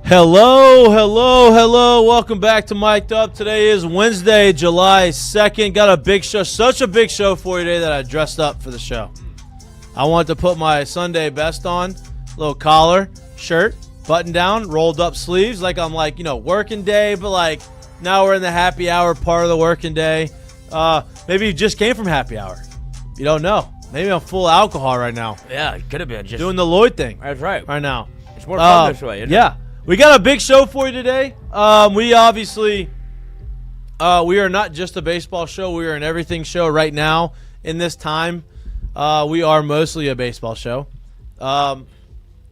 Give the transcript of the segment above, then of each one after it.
Hello. Welcome back to Mik'd Up. Today is Wednesday, July 2nd. Got a big show, such a big show for you today that I dressed up for the show. I wanted to put my Sunday best on, little collar, shirt, button down, rolled up sleeves, like I'm working day, but now we're in the happy hour part of the working day. Maybe you just came from happy hour. You don't know. Maybe I'm full of alcohol right now. Yeah, it could have been just doing the Lloyd thing. That's right. Right now. It's more fun this way, isn't it? We got a big show for you today. We obviously, we are not just a baseball show. We are an everything show right now. In this time, we are mostly a baseball show.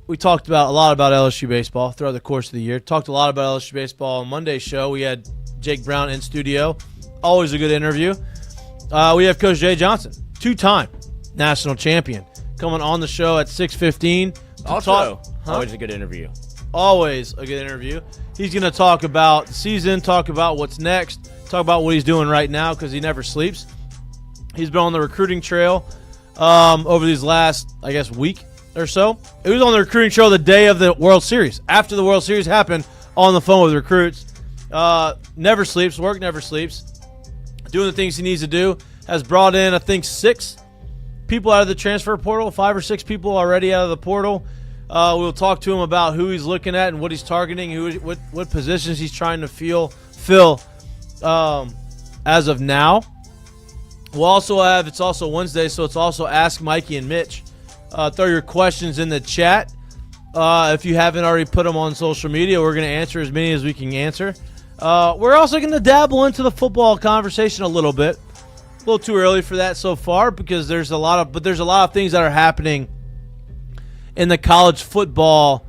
We talked a lot about LSU baseball throughout the course of the year. Talked a lot about LSU baseball on Monday's show. We had Jake Brown in studio. Always a good interview. We have Coach Jay Johnson, two-time national champion, coming on the show at 6:15. Also, always a good interview. Always a good interview. He's going to talk about the season, talk about what's next, talk about what he's doing right now because he never sleeps. He's been on the recruiting trail over these last, week or so. He was on the recruiting trail the day of the World Series. After the World Series happened, on the phone with recruits. Never sleeps. Work never sleeps. Doing the things he needs to do. Has brought in, 6 people out of the transfer portal, 5 or 6 people already out of the portal. We'll talk to him about who he's looking at and what he's targeting, what positions he's trying to fill as of now. We'll also have, it's also Wednesday, so it's also Ask Mikey and Mitch. Throw your questions in the chat. If you haven't already put them on social media, we're going to answer as many as we can answer. We're also going to dabble into the football conversation a little bit. A little too early for that so far because there's a lot of things that are happening in the college football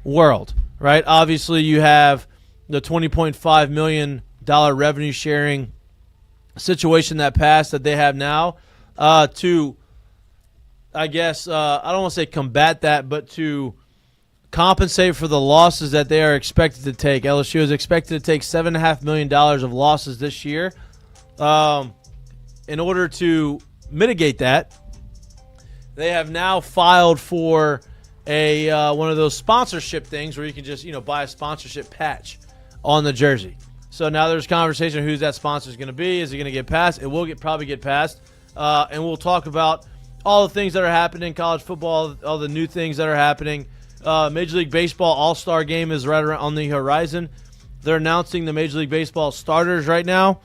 world, right? Obviously, you have the $20.5 million revenue sharing situation that passed that they have now to, I don't want to say combat that, but to compensate for the losses that they are expected to take. LSU is expected to take $7.5 million of losses this year. In order to mitigate that, they have now filed for a one of those sponsorship things where you can just buy a sponsorship patch on the jersey. So now there's conversation who that sponsor is going to be. Is it going to get passed? It will probably get passed. And we'll talk about all the things that are happening in college football, all the new things that are happening. Major League Baseball All-Star Game is right around on the horizon. They're announcing the Major League Baseball starters right now.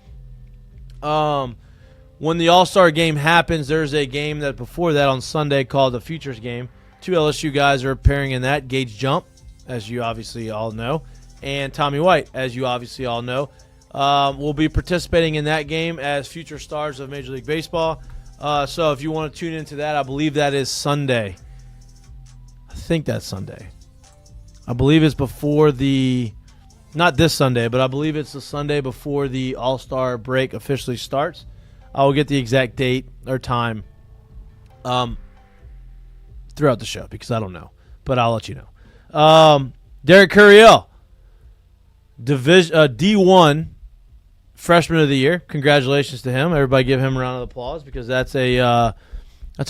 When the All-Star Game happens, there's a game that before that on Sunday called the Futures Game. 2 LSU guys are appearing in that. Gage Jump, as you obviously all know, and Tommy White, as you obviously all know, will be participating in that game as future stars of Major League Baseball. So if you want to tune into that, I believe that is Sunday. I think that's Sunday. I believe it's before not this Sunday, but I believe it's the Sunday before the All-Star break officially starts. I will get the exact date or time throughout the show because I don't know, but I'll let you know. Derek Curiel, D1 Freshman of the Year. Congratulations to him. Everybody give him a round of applause because that's a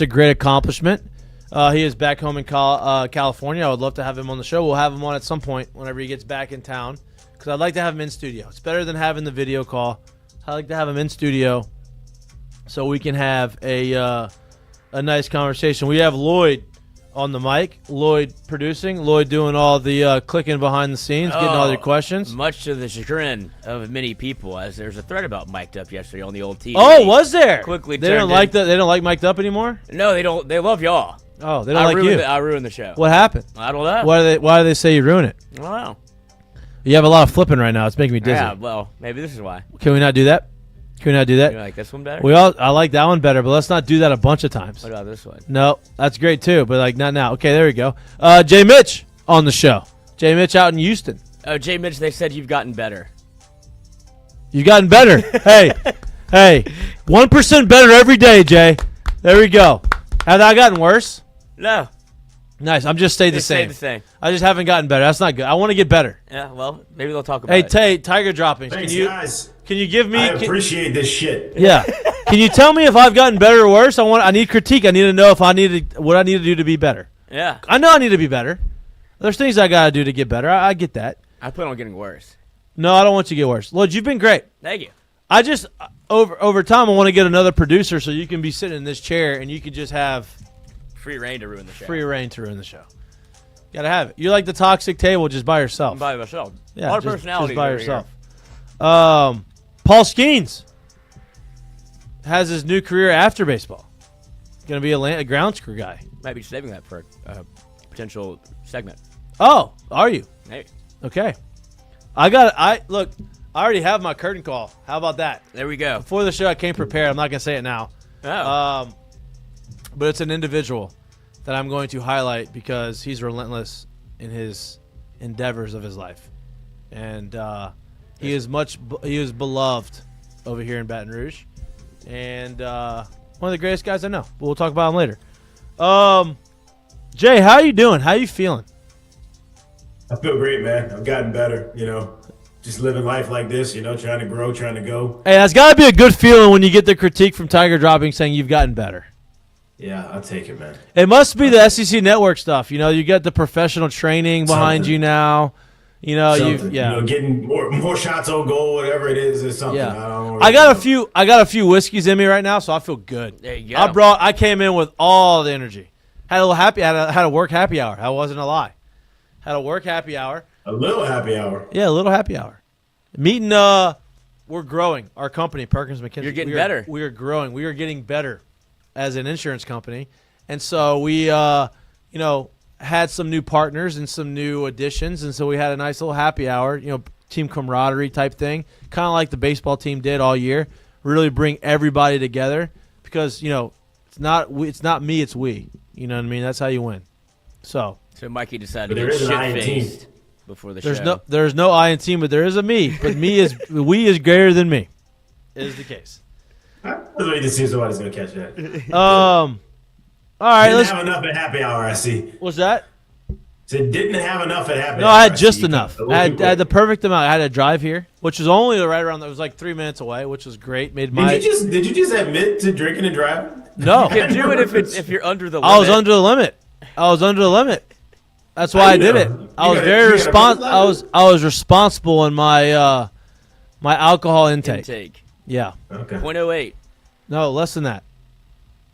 great accomplishment. He is back home in California. I would love to have him on the show. We'll have him on at some point whenever he gets back in town because I'd like to have him in studio. It's better than having the video call. I'd like to have him in studio so we can have a nice conversation. We have Lloyd on the mic, Lloyd producing, Lloyd doing all the clicking behind the scenes, getting all your questions. Much to the chagrin of many people, as there's a thread about Mik'd Up yesterday on the old TV. Oh, was there? Quickly, they don't like Mik'd Up anymore. No, they don't. They love y'all. Oh, they don't like you. I ruined the show. What happened? I don't know. Why do they say you ruin it? I don't know. You have a lot of flipping right now. It's making me dizzy. Yeah, well, maybe this is why. Can we not do that? Can we not do that? You like this one better? I like that one better, but let's not do that a bunch of times. What about this one? No, that's great too, but like not now. Okay, there we go. Jay Mitch on the show. Jay Mitch out in Houston. Oh, Jay Mitch, they said you've gotten better. You've gotten better. Hey, 1% better every day, Jay. There we go. Have I gotten worse? No. Nice. I'm just stayed the Stay same. the same. I just haven't gotten better. That's not good. I want to get better. Yeah, well, maybe they'll talk about Hey, it. Tay, Tiger droppings. Thanks, guys. Can you give me? I appreciate this shit. Yeah. Can you tell me if I've gotten better or worse? I need critique. I need to know if what I need to do to be better. Yeah. I know I need to be better. There's things I gotta do to get better. I get that. I plan on getting worse. No, I don't want you to get worse. Lloyd, you've been great. Thank you. I just over time I want to get another producer so you can be sitting in this chair and you can just have Free reign to ruin the show. free reign to ruin the show. Gotta have it. You're like the toxic table just by yourself. I'm by myself. Yeah, a lot of just personality by over yourself. here. Paul Skeens has his new career after baseball. Going to be a grounds crew guy. Might be saving that for a potential segment. Oh, are you? Hey, Okay. I already have my curtain call. How about that? there we go. Before the show, I came prepared. I'm not going to say it now. Oh. But it's an individual that I'm going to highlight because he's relentless in his endeavors of his life. And he is beloved over here in Baton Rouge. And one of the greatest guys I know. But we'll talk about him later. Jay, how you doing? How you feeling? I feel great, man. I've gotten better, just living life like this, trying to grow, trying to go. Hey, that's got to be a good feeling when you get the critique from Tiger Dropping saying you've gotten better. Yeah, I'll take it, man. It must be the SEC Network stuff. You get the professional training behind Something. you now. Something, Yeah. getting more shots on goal, whatever it is something. Yeah. I don't know. I got a few whiskeys in me right now, so I feel good. There you go. I came in with all the energy. Had a work happy hour. That wasn't a lie. Had a work happy hour. A little happy hour. Yeah, a little happy hour. Meeting we're growing. Our company, Perkins McKinsey. You're getting better. We are growing. We are getting better as an insurance company. And so we had some new partners and some new additions, and so we had a nice little happy hour, team camaraderie type thing, kind of like the baseball team did all year. Really bring everybody together because it's not me, it's we. You know what I mean? That's how you win. So Mikey decided But to there get is an I in shit-faced team. before the there's show. there's no I in team, but there is a me. But we is greater than me. Is the case. I was waiting to see if somebody's gonna catch that. All right, Didn't let's. have enough at happy hour. I see. What's that? Said didn't have enough at happy No, hour. I had see. just You enough. cut a I little had the too perfect amount. I had to drive here, which was only right around. It was like 3 minutes away, which was great. Made my. quick. Did you just admit to drinking and driving? No, You can do it if you're under the limit. I was under the limit. That's why I did it. I was very responsible. I was responsible in my my alcohol intake. Yeah. Okay. 0.08. No, less than that.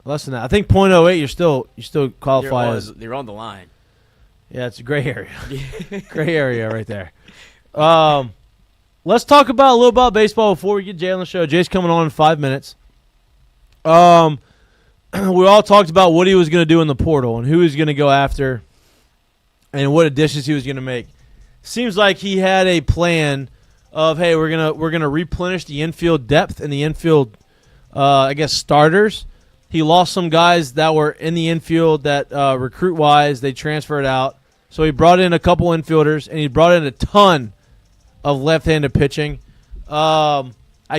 I think .08. You still qualify as. You're on the line. Yeah, it's a gray area. Gray area right there. Let's talk about a little about baseball before we get Jay on the show. Jay's coming on in 5 minutes. We all talked about what he was going to do in the portal and who he was going to go after and what additions he was going to make. Seems like he had a plan of, hey, we're gonna replenish the infield depth and the infield, starters. He lost some guys that were in the infield that recruit-wise they transferred out. So he brought in a couple infielders, and he brought in a ton of left-handed pitching. I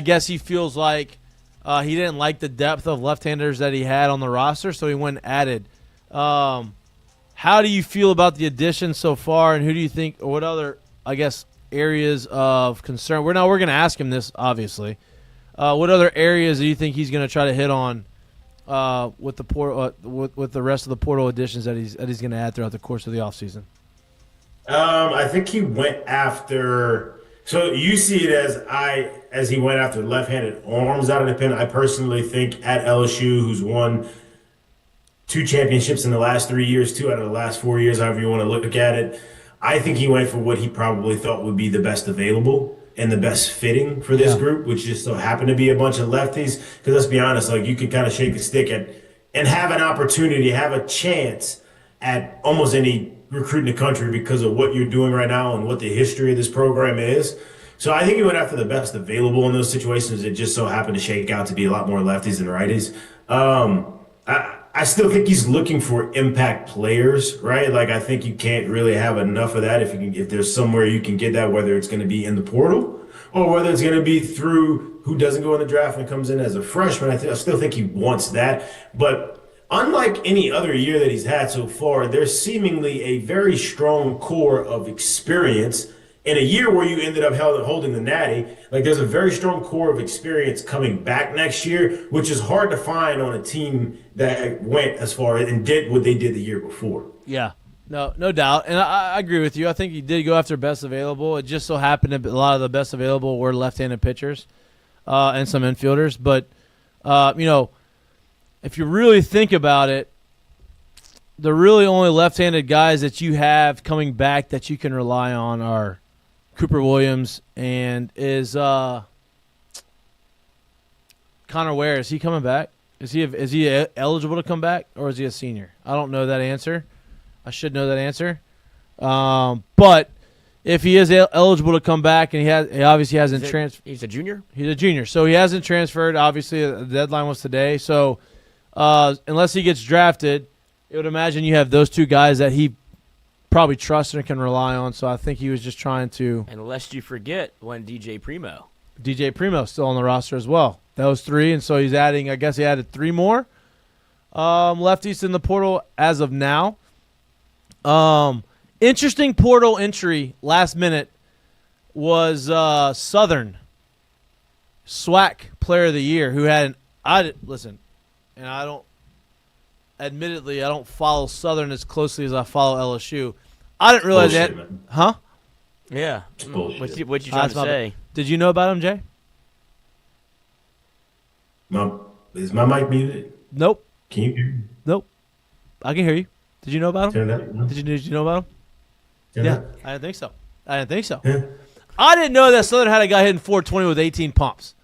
guess he feels like he didn't like the depth of left-handers that he had on the roster, so he went and added. How do you feel about the addition so far, and who do you think, or what other, areas of concern? We're going to ask him this, obviously. What other areas do you think he's going to try to hit on with the portal, with the rest of the portal additions that he's going to add throughout the course of the offseason? I think he went after. So you see it as he went after left-handed arms out of the pen. I personally think at LSU, who's won 2 championships in the last 3 years, 2 out of the last 4 years, however you want to look at it, I think he went for what he probably thought would be the best available and the best fitting for this group, which just so happened to be a bunch of lefties. Because let's be honest, you could kind of shake a stick at and have an opportunity, have a chance at almost any recruit in the country because of what you're doing right now and what the history of this program is. So I think he went after the best available in those situations. It just so happened to shake out to be a lot more lefties than righties. I still think he's looking for impact players, right? Like I think you can't really have enough of that if there's somewhere you can get that, whether it's going to be in the portal or whether it's going to be through who doesn't go in the draft and comes in as a freshman. I still think he wants that, but unlike any other year that he's had so far, there's seemingly a very strong core of experience in a year where you ended up holding the Natty. Like there's a very strong core of experience coming back next year, which is hard to find on a team that went as far and did what they did the year before. Yeah, no doubt, and I agree with you. I think he did go after best available. It just so happened that a lot of the best available were left-handed pitchers and some infielders. But if you really think about it, the really only left-handed guys that you have coming back that you can rely on are Cooper Williams and is Connor Ware. Is he coming back? Is he eligible to come back, or is he a senior? I don't know that answer. I should know that answer. But if he is eligible to come back, and he obviously hasn't transferred. He's a junior? He's a junior. So he hasn't transferred. Obviously, the deadline was today. So unless he gets drafted, I would imagine you have those two guys that he probably trusts and can rely on. So I think he was just trying to. And lest you forget, one DJ Primo. DJ Primo's still on the roster as well. Those three, and so he's adding. I guess he added three more lefties in the portal as of now. Interesting portal entry last minute was Southern SWAC Player of the Year, who had listen, and I don't follow Southern as closely as I follow LSU. I didn't realize Bullshit, that, man. huh? Yeah. Bullshit. What you trying to say? Did you know about him, Jay? Is my mic muted? Nope. Can you hear me? Nope. I can hear you. Did you know about him? Turn it up. No? Did you know about him? Turn it Yeah, up. I didn't think so. Yeah. I didn't know that Southern had a guy hitting 420 with 18 pumps.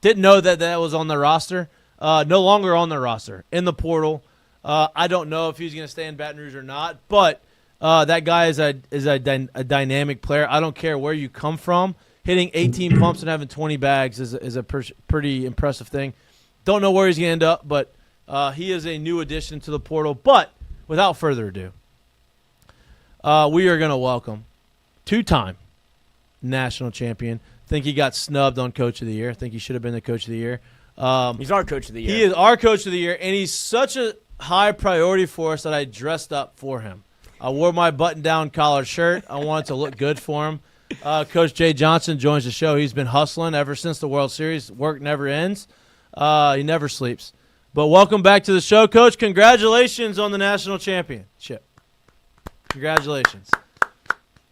Didn't know that was on their roster. No longer on their roster. In the portal. I don't know if he's going to stay in Baton Rouge or not, but that guy is a dynamic player. I don't care where you come from. Hitting 18 pumps and having 20 bags is a pretty impressive thing. Don't know where he's going to end up, but he is a new addition to the portal. But without further ado, we are going to welcome two-time national champion. Think he got snubbed on Coach of the Year. Think he should have been the Coach of the Year. He's our Coach of the Year. He is our Coach of the Year, and he's such a high priority for us that I dressed up for him. I wore my button-down collared shirt. I wanted to look good for him. Coach Jay Johnson joins the show. He's been hustling ever since the World Series. Work never ends. He never sleeps. But welcome back to the show, Coach. Congratulations on the national championship. Congratulations.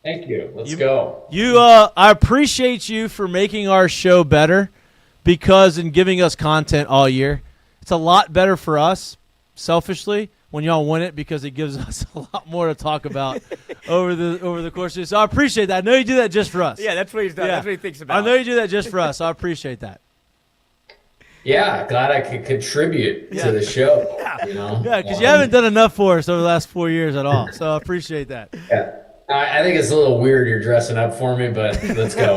Thank you. Let's go. I appreciate you for making our show better because in giving us content all year. It's a lot better for us, selfishly, when y'all win it because it gives us a lot more to talk about over the course of this. So I appreciate that. I know you do that just for us. Yeah, that's what he's done. Yeah. That's what he thinks about. I know you do that just for us. So I appreciate that. Yeah, glad I could contribute to the show. You know? Yeah, because you haven't done enough for us over the last 4 years at all. So I appreciate that. Yeah. I think it's a little weird you're dressing up for me, but let's go.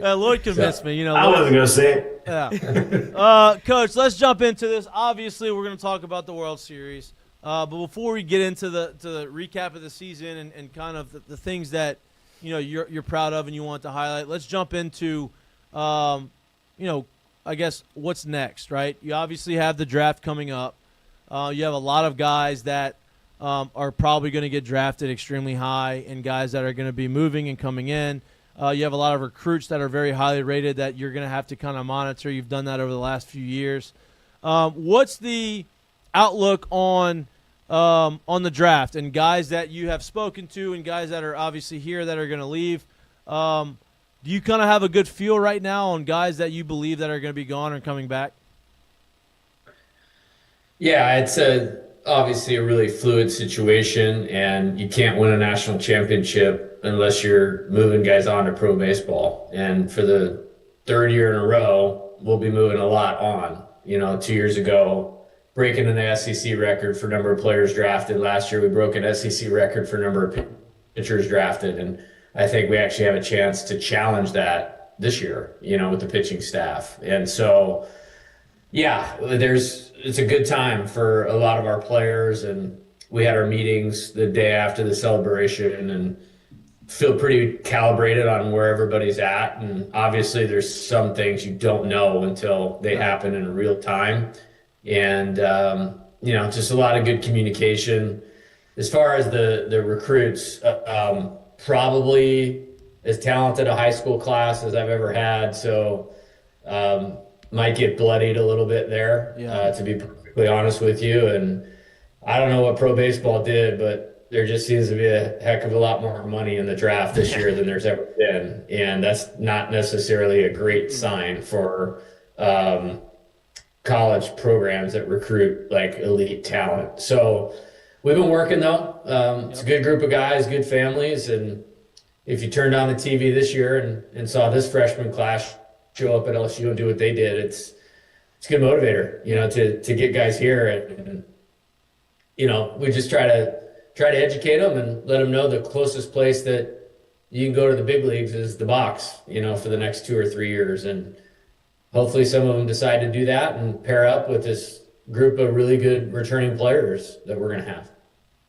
Lloyd convinced me. I wasn't going to say it. Yeah. Coach, let's jump into this. Obviously, we're going to talk about the World Series. But before we get into the recap of the season and kind of the things that you're proud of and you want to highlight, let's jump into I guess what's next, right? You obviously have the draft coming up. You have a lot of guys that are probably going to get drafted extremely high and guys that are going to be moving and coming in. You have a lot of recruits that are very highly rated that you're going to have to kind of monitor. You've done that over the last few years. What's the outlook on the draft and guys that you have spoken to and guys that are obviously here that are going to leave? Do you kind of have a good feel right now on guys that you believe that are going to be gone or coming back? Yeah, it's obviously a really fluid situation, and you can't win a national championship unless you're moving guys on to pro baseball. And for the third year in a row, we'll be moving a lot on. 2 years ago, breaking an SEC record for number of players drafted. Last year, we broke an SEC record for number of pitchers drafted. And I think we actually have a chance to challenge that this year, with the pitching staff. And so, yeah, it's a good time for a lot of our players, and we had our meetings the day after the celebration and feel pretty calibrated on where everybody's at. And obviously there's some things you don't know until they happen in real time. And, just a lot of good communication. As far as the recruits, probably as talented a high school class as I've ever had. So might get bloodied a little bit there, to be perfectly honest with you. And I don't know what pro baseball did, but there just seems to be a heck of a lot more money in the draft this year than there's ever been. And that's not necessarily a great sign for college programs that recruit like elite talent. So we've been working though. It's a good group of guys, good families. And if you turned on the TV this year and saw this freshman class show up at LSU and do what they did, it's a good motivator, to get guys here. And we just try to educate them and let them know the closest place that you can go to the big leagues is the box, for the next 2 or 3 years. And hopefully some of them decide to do that and pair up with this group of really good returning players that we're going to have.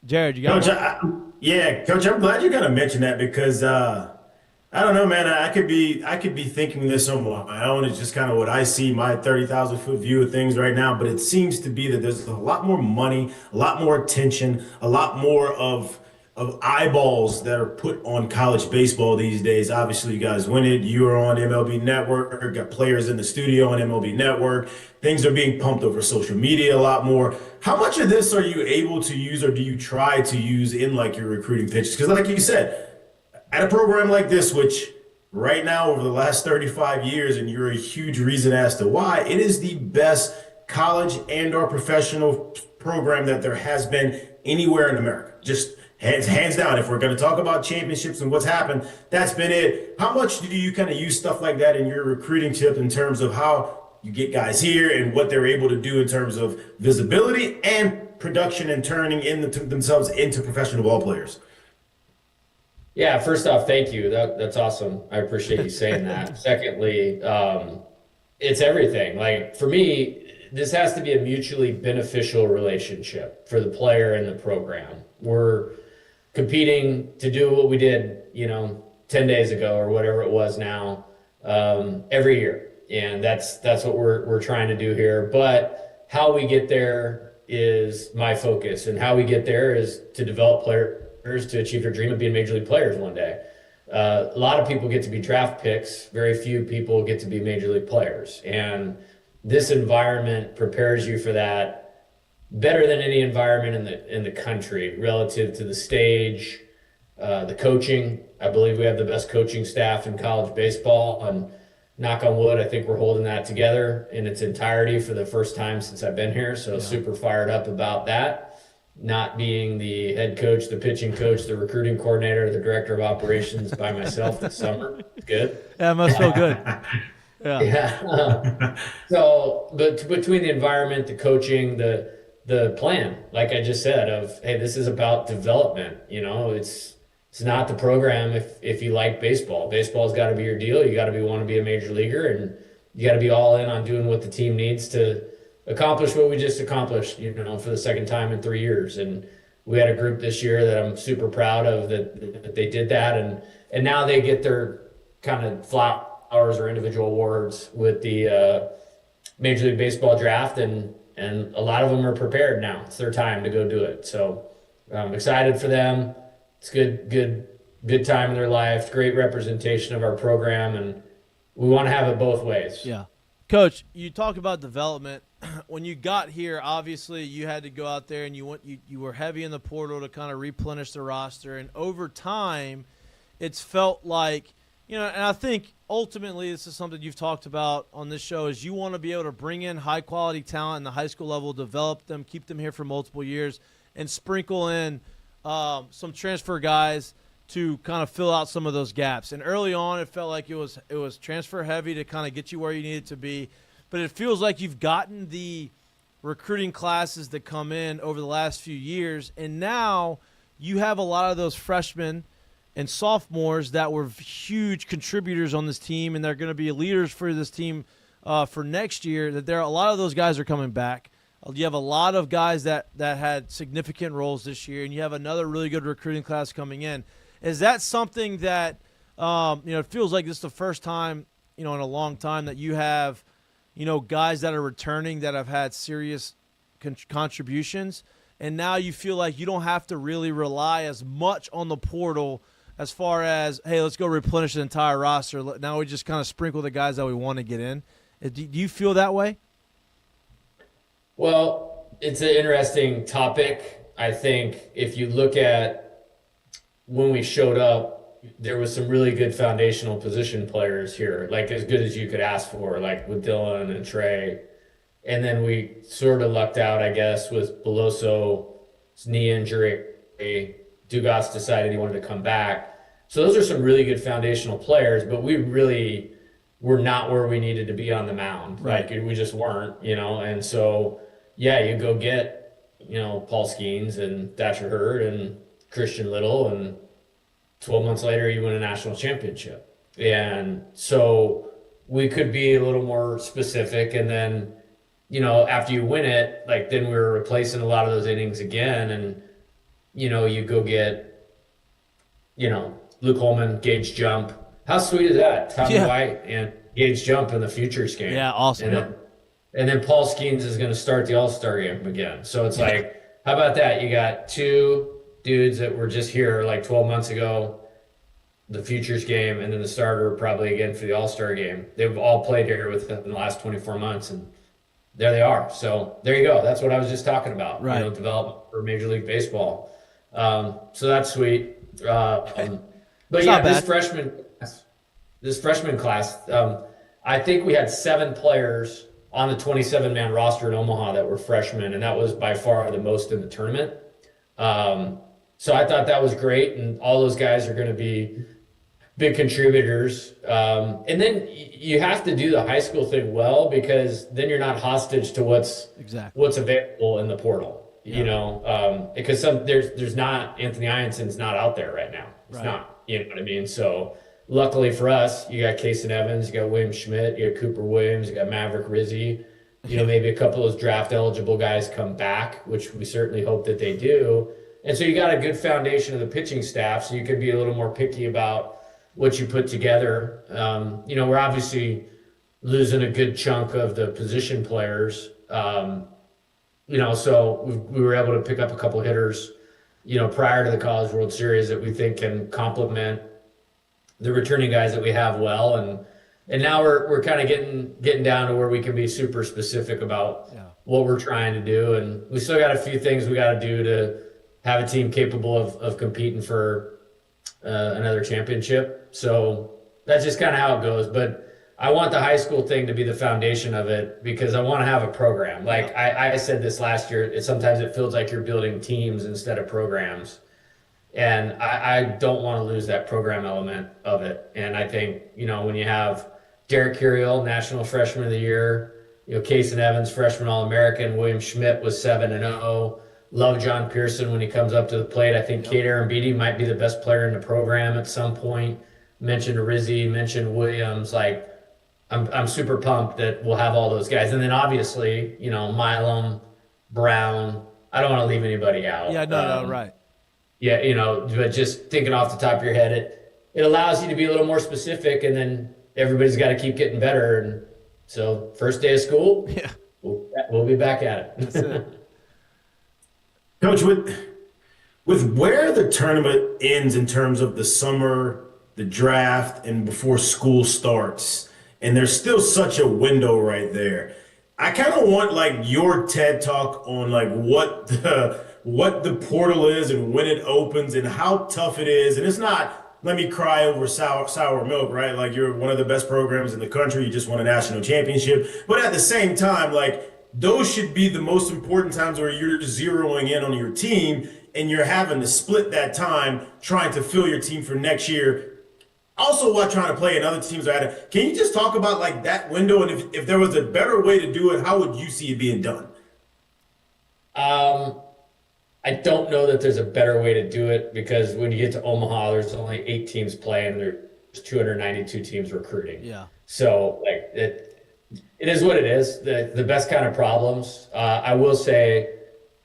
Jared, you got Coach, I'm glad you kind of mentioned that because I don't know, man. I could be thinking this on my own. It's just kind of what I see, my 30,000-foot view of things right now. But it seems to be that there's a lot more money, a lot more attention, a lot more of eyeballs that are put on college baseball these days. Obviously, you guys win it. You are on MLB Network. Got players in the studio on MLB Network. Things are being pumped over social media a lot more. How much of this are you able to use, or do you try to use in like your recruiting pitches? Because, like you said, at a program like this, which right now over the last 35 years, and you're a huge reason as to why, it is the best college and or professional program that there has been anywhere in America. Just hands down. If we're going to talk about championships and what's happened, that's been it. How much do you kind of use stuff like that in your recruiting tip in terms of how you get guys here and what they're able to do in terms of visibility and production and turning themselves into professional ball players? Yeah, first off, thank you. That's awesome. I appreciate you saying that. Secondly, it's everything. Like for me, this has to be a mutually beneficial relationship for the player and the program. We're competing to do what we did, 10 days ago or whatever it was now, every year. And that's what we're trying to do here. But how we get there is my focus, and how we get there is to develop players to achieve their dream of being major league players one day. A lot of people get to be draft picks. Very few people get to be major league players. And this environment prepares you for that better than any environment in the country relative to the stage, the coaching. I believe we have the best coaching staff in college baseball. And knock on wood, I think we're holding that together in its entirety for the first time since I've been here. So super fired up about that. Not being the head coach, the pitching coach, the recruiting coordinator, the director of operations by myself this summer. Good. Yeah, it must feel good. Yeah. So, but between the environment, the coaching, the plan, like I just said, of, hey, this is about development. It's not the program if you like baseball. Baseball's got to be your deal. You got to want to be a major leaguer, and you got to be all in on doing what the team needs to accomplish what we just accomplished, for the second time in 3 years. And we had a group this year that I'm super proud of that they did that. And now they get their kind of flowers or individual awards with the Major League Baseball draft. And a lot of them are prepared now. It's their time to go do it. So I'm excited for them. It's good time in their life, great representation of our program. And we want to have it both ways. Yeah. Coach, you talk about development. When you got here, obviously you had to go out there and you were heavy in the portal to kind of replenish the roster. And over time, it's felt like, and I think ultimately this is something you've talked about on this show, is you want to be able to bring in high-quality talent in the high school level, develop them, keep them here for multiple years, and sprinkle in some transfer guys to kind of fill out some of those gaps. And early on, it felt like it was transfer heavy to kind of get you where you needed to be. But it feels like you've gotten the recruiting classes that come in over the last few years, and now you have a lot of those freshmen and sophomores that were huge contributors on this team, and they're going to be leaders for this team for next year. That a lot of those guys are coming back. You have a lot of guys that had significant roles this year, and you have another really good recruiting class coming in. Is that something that it feels like this is the first time in a long time that you have guys that are returning that have had serious contributions, and now you feel like you don't have to really rely as much on the portal as far as, hey, let's go replenish the entire roster. Now we just kind of sprinkle the guys that we want to get in. Do you feel that way? Well, it's an interesting topic. I think if you look at when we showed up, there was some really good foundational position players here, like as good as you could ask for, like with Dylan and Trey. And then we sort of lucked out, I guess, with Beloso's knee injury. Dugas decided he wanted to come back. So those are some really good foundational players, but we really were not where we needed to be on the mound. Right. Like we just weren't, And so, yeah, you go get, Paul Skeens and Thatcher Hurd and Christian Little, and 12 months later you win a national championship. And so we could be a little more specific, and then after you win it, like then we were replacing a lot of those innings again, and you go get Luke Holman, Gage Jump. How sweet is that? Tommy White and Gage Jump in the Futures game. Yeah, awesome. And then Paul Skeens is going to start the All-Star game again. So it's like, how about that? You got two dudes that were just here like 12 months ago, the Futures game, and then the starter probably again for the All-Star game. They've all played here within the last 24 months, and there they are. So there you go. That's what I was just talking about. Right. Development for Major League Baseball. So that's sweet. But it's yeah, not bad. this freshman class, I think we had 7 players on the 27-man roster in Omaha that were freshmen, and that was by far the most in the tournament. So I thought that was great, and all those guys are going to be big contributors. And then you have to do the high school thing well, because then you're not hostage to what's available in the portal. Because there's not, Anthony Ionson's not out there right now. It's not, you know what I mean? So luckily for us, you got Kason Evans, you got William Schmidt, you got Cooper Williams, you got Maverick Rizzi. Maybe a couple of those draft eligible guys come back, which we certainly hope that they do. And so you got a good foundation of the pitching staff, so you could be a little more picky about what you put together. We're obviously losing a good chunk of the position players. So we were able to pick up a couple hitters, prior to the College World Series that we think can complement the returning guys that we have well. And now we're kind of getting down to where we can be super specific about what we're trying to do. And we still got a few things we got to do to have a team capable of competing for another championship. So that's just kind of how it goes. But I want the high school thing to be the foundation of it, because I want to have a program. Like I said this last year, sometimes it feels like you're building teams instead of programs. And I don't want to lose that program element of it. And I think, when you have Derek Curiel, National Freshman of the Year, Kason Evans, Freshman All-American, William Schmidt was 7-0. Love John Pearson when he comes up to the plate. I think Kate Arambidi might be the best player in the program at some point. Mentioned Rizzi, mentioned Williams. Like, I'm super pumped that we'll have all those guys. And then obviously, Milam, Brown. I don't want to leave anybody out. Yeah, no, right. Yeah, but just thinking off the top of your head, it allows you to be a little more specific, and then everybody's got to keep getting better. And so first day of school, we'll be back at it. That's it. Coach, with where the tournament ends in terms of the summer, the draft, and before school starts, and there's still such a window right there, I kind of want like your TED talk on like what the portal is and when it opens and how tough it is. And it's not, let me cry over sour milk, right? Like, you're one of the best programs in the country. You just won a national championship. But at the same time, like, those should be the most important times where you're zeroing in on your team and you're having to split that time trying to fill your team for next year. Also, while trying to play and other teams are at it. Can you just talk about like that window, and if there was a better way to do it, how would you see it being done? I don't know that there's a better way to do it because when you get to Omaha, there's only 8 teams playing. There's 292 teams recruiting. Yeah. So like it is what it is. The best kind of problems. I will say,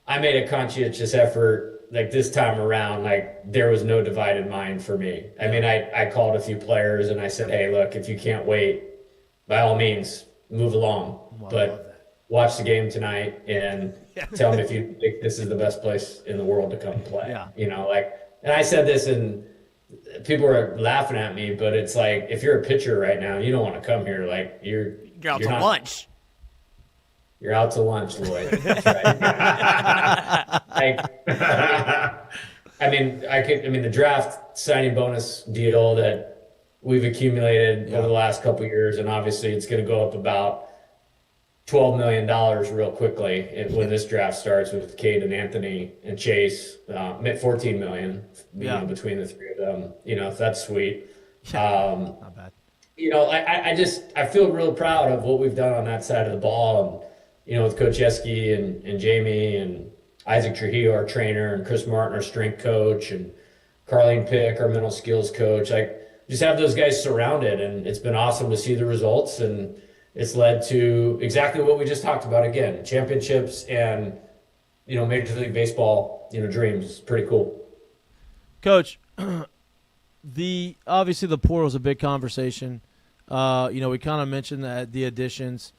I made a conscientious effort like this time around. Like there was no divided mind for me. I mean, I called a few players and I said, hey, look, if you can't wait, by all means, move along. But watch the game tonight and tell me if you think this is the best place in the world to come play. Yeah. You know, like, and I said this and people are laughing at me, but it's like, if you're a pitcher right now, you don't want to come here. Like You're out to lunch. You're out to lunch, Lloyd. That's right. I mean, the draft signing bonus deal that we've accumulated over the last couple of years, and obviously it's going to go up about $12 million real quickly when this draft starts with Cade and Anthony and Chase, $14 million between the three of them. You know, that's sweet. Not bad. You know, I feel real proud of what we've done on that side of the ball. And, you know, with Coach Yeski and Jamie and Isaac Trujillo, our trainer, and Chris Martin, our strength coach, and Carlene Pick, our mental skills coach. Like, just have those guys surrounded, and it's been awesome to see the results. And it's led to exactly what we just talked about again, championships and, you know, Major League Baseball, you know, dreams. It's pretty cool. Coach, obviously the portal is a big conversation. You know, we kind of mentioned that the additions.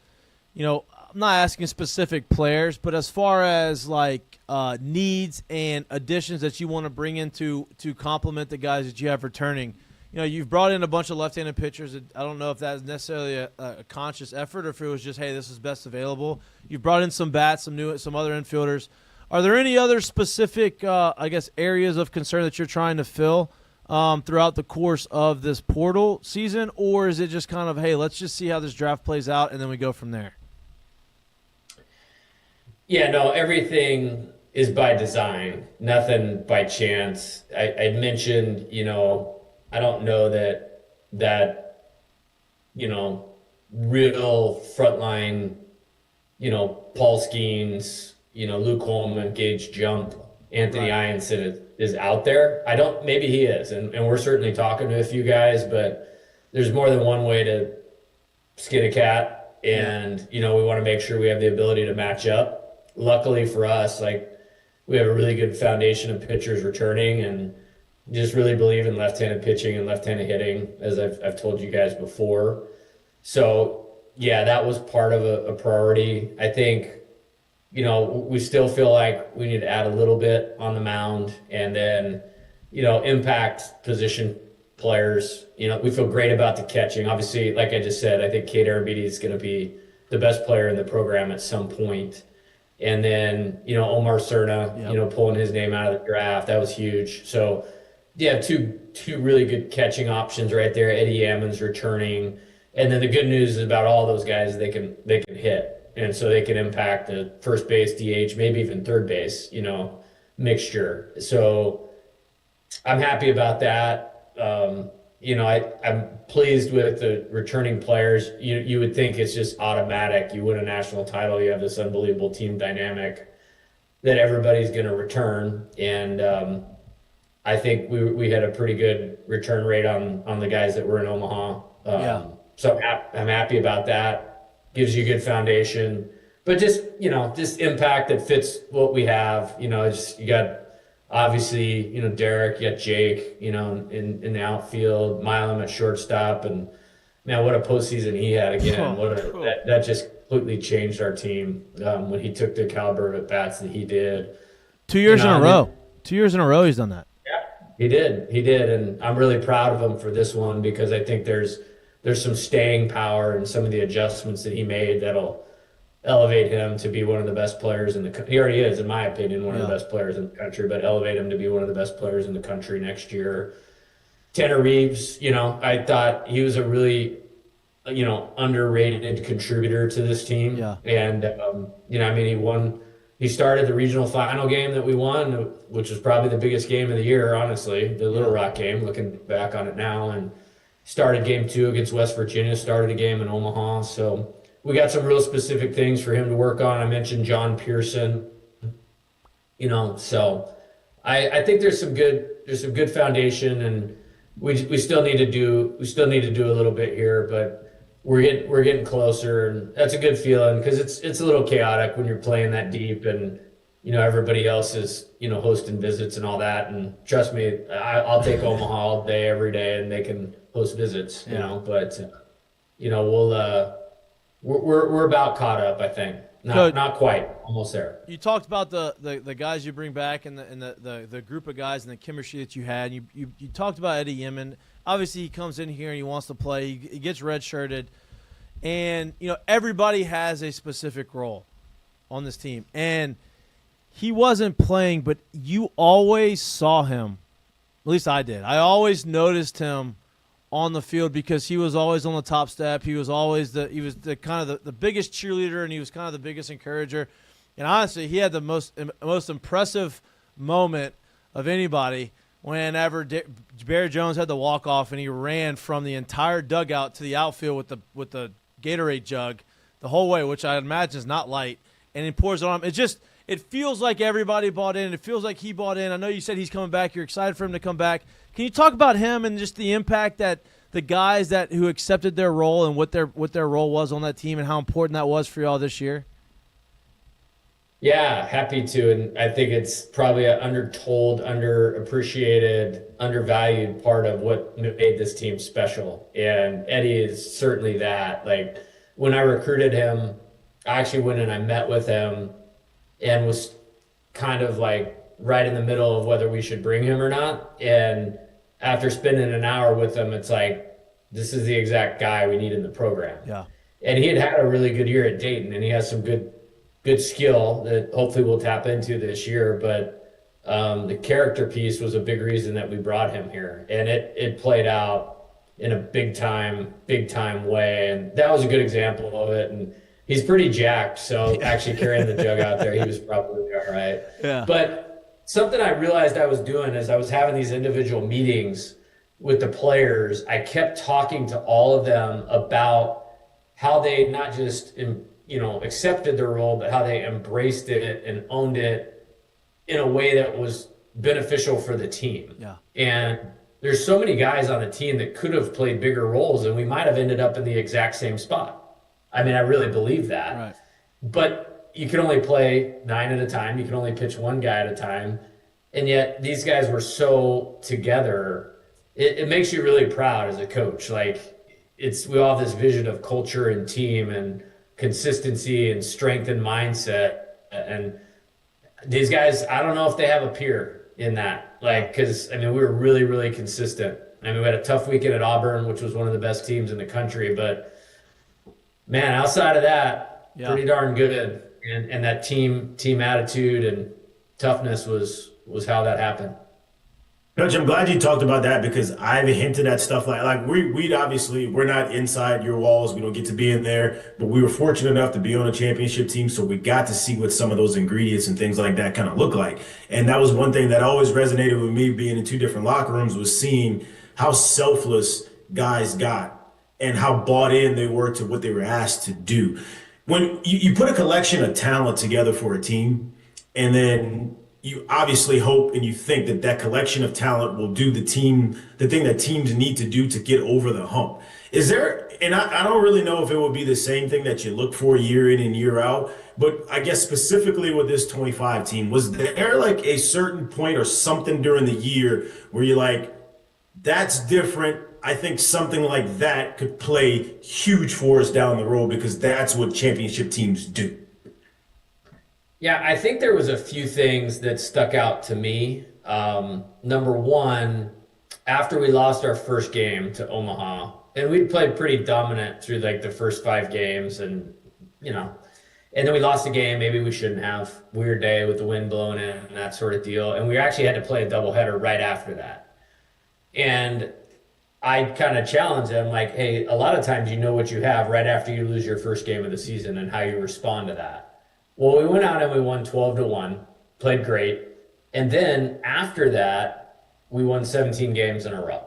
You know, I'm not asking specific players, but as far as like needs and additions that you want to bring in to complement the guys that you have returning. You know, you've brought in a bunch of left-handed pitchers. I don't know if that's necessarily a conscious effort or if it was just, hey, this is best available. You've brought in some bats, some other infielders. Are there any other specific, areas of concern that you're trying to fill throughout the course of this portal season, or is it just kind of, hey, let's just see how this draft plays out and then we go from there? Yeah, no, everything is by design, nothing by chance. I mentioned, you know, I don't know that, you know, real frontline, you know, Paul Skeens, you know, Luke Holman, Gage Jump, Anthony Ianson is out there. Maybe he is. And we're certainly talking to a few guys, but there's more than one way to skin a cat. And, you know, we want to make sure we have the ability to match up. Luckily for us, like, we have a really good foundation of pitchers returning, and just really believe in left-handed pitching and left-handed hitting, as I've told you guys before. So, yeah, that was part of a priority. I think, you know, we still feel like we need to add a little bit on the mound, and then, you know, impact position players. You know, we feel great about the catching. Obviously, like I just said, I think Cade Arambidi is going to be the best player in the program at some point. And then, you know, Omar Cerna, you know, pulling his name out of the draft, that was huge. So, yeah, two really good catching options right there. Eddie Ammon's returning, and then the good news is about all those guys, they can hit, and so they can impact the first base, DH, maybe even third base, you know, mixture. So I'm happy about that. You know, I'm pleased with the returning players. You would think it's just automatic. You win a national title, you have this unbelievable team dynamic that everybody's going to return, and I think we had a pretty good return rate on the guys that were in Omaha. So I'm happy about that. Gives you a good foundation, but just, you know, just impact that fits what we have. You know, you got obviously, you know, Derek, you got Jake, you know, in the outfield, Milam at shortstop, and man, what a postseason he had again. That just completely changed our team when he took the caliber of at bats that he did. 2 years in a row. 2 years in a row he's done that. He did, and I'm really proud of him for this one because I think there's some staying power in some of the adjustments that he made that'll elevate him to be one of the best players in the country. He already is, in my opinion, one of the best players in the country, but elevate him to be one of the best players in the country next year. Tanner Reeves, you know, I thought he was a really, you know, underrated contributor to this team. Yeah. And, you know, I mean, he started the regional final game that we won, which was probably the biggest game of the year, honestly, the Little Rock game, looking back on it now, and started game 2 against West Virginia, started a game in Omaha. So we got some real specific things for him to work on. I mentioned John Pearson. So I think there's some good foundation, and we still need to do a little bit here, but we're getting closer, and that's a good feeling because it's a little chaotic when you're playing that deep, and everybody else is hosting visits and all that. And trust me, I'll take Omaha all day every day, and they can host visits. But we're about caught up, I think. Not quite, almost there. You talked about the guys you bring back and the group of guys and the chemistry that you had. You talked about Eddie Yemen. Obviously, he comes in here and he wants to play. He gets redshirted, and everybody has a specific role on this team. And he wasn't playing, but you always saw him. At least I did. I always noticed him on the field because he was always on the top step. He was always the kind of the biggest cheerleader, and he was kind of the biggest encourager. And honestly, he had the most impressive moment of anybody whenever Bear Jones had the walk off and he ran from the entire dugout to the outfield with the Gatorade jug the whole way, which I imagine is not light, and he pours it on him. It feels like everybody bought in. It feels like he bought in. I know you said he's coming back. You're excited for him to come back. Can you talk about him and just the impact that the guys who accepted their role and what their role was on that team and how important that was for y'all this year? Yeah, happy to. And I think it's probably an undertold, underappreciated, undervalued part of what made this team special. And Eddie is certainly that. Like, when I recruited him, I actually went and I met with him and was kind of like right in the middle of whether we should bring him or not. And after spending an hour with him, it's like, this is the exact guy we need in the program. Yeah. And he had a really good year at Dayton, and he has some good skill that hopefully we'll tap into this year. But the character piece was a big reason that we brought him here. And it played out in a big time way. And that was a good example of it. And he's pretty jacked, so actually carrying the jug out there, he was probably all right. Yeah. But something I realized I was doing is I was having these individual meetings with the players. I kept talking to all of them about how they not just accepted their role, but how they embraced it and owned it in a way that was beneficial for the team. Yeah. And there's so many guys on the team that could have played bigger roles, and we might have ended up in the exact same spot. I mean, I really believe that. Right. But you can only play 9 at a time. You can only pitch one guy at a time. And yet these guys were so together. It makes you really proud as a coach. Like, we all have this vision of culture and team and consistency and strength and mindset. And these guys, I don't know if they have a peer in that. Like, because, I mean, we were really, really consistent. I mean, we had a tough weekend at Auburn, which was one of the best teams in the country. But, man, outside of that, pretty darn good. And that team attitude and toughness was how that happened. Coach, I'm glad you talked about that because I've hinted at stuff like we'd obviously, we're not inside your walls. We don't get to be in there, but we were fortunate enough to be on a championship team. So we got to see what some of those ingredients and things like that kind of look like. And that was one thing that always resonated with me being in 2 different locker rooms, was seeing how selfless guys got and how bought in they were to what they were asked to do. When you put a collection of talent together for a team, and then you obviously hope and you think that collection of talent will do the thing that teams need to do to get over the hump. Is there, and I don't really know if it will be the same thing that you look for year in and year out, but I guess specifically with this 25 team, was there like a certain point or something during the year where you're like, that's different? I think something like that could play huge for us down the road because that's what championship teams do. Yeah, I think there was a few things that stuck out to me. Number one, after we lost our first game to Omaha, and we'd played pretty dominant through like the first 5 games, and and then we lost a game maybe we shouldn't have. Weird day with the wind blowing in and that sort of deal. And we actually had to play a doubleheader right after that. And I kind of challenged them like, hey, a lot of times you know what you have right after you lose your first game of the season and how you respond to that. Well, we went out and we won 12-1, played great. And then after that, we won 17 games in a row.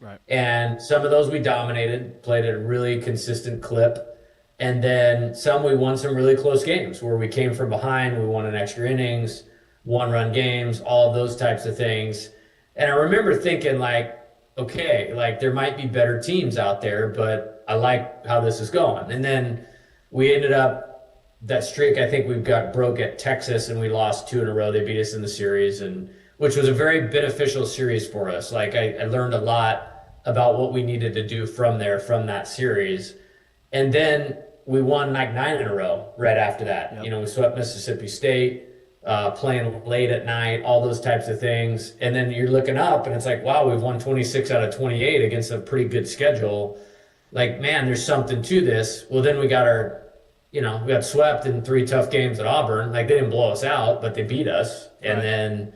Right. And some of those we dominated, played at a really consistent clip. And then some we won some really close games where we came from behind, we won in extra innings, one-run games, all of those types of things. And I remember thinking like, okay, like there might be better teams out there, but I like how this is going. And then we ended up that streak. I think we got broke at Texas, and we lost 2 in a row. They beat us in the series, and which was a very beneficial series for us. Like I learned a lot about what we needed to do from that series. And then we won like 9 in a row right after that. Yep. You know, we swept Mississippi State, playing late at night, all those types of things. And then you're looking up and it's like, wow, we've won 26 out of 28 against a pretty good schedule. Like, man, there's something to this. Well, then we got swept in 3 tough games at Auburn. Like, they didn't blow us out, but they beat us. And then,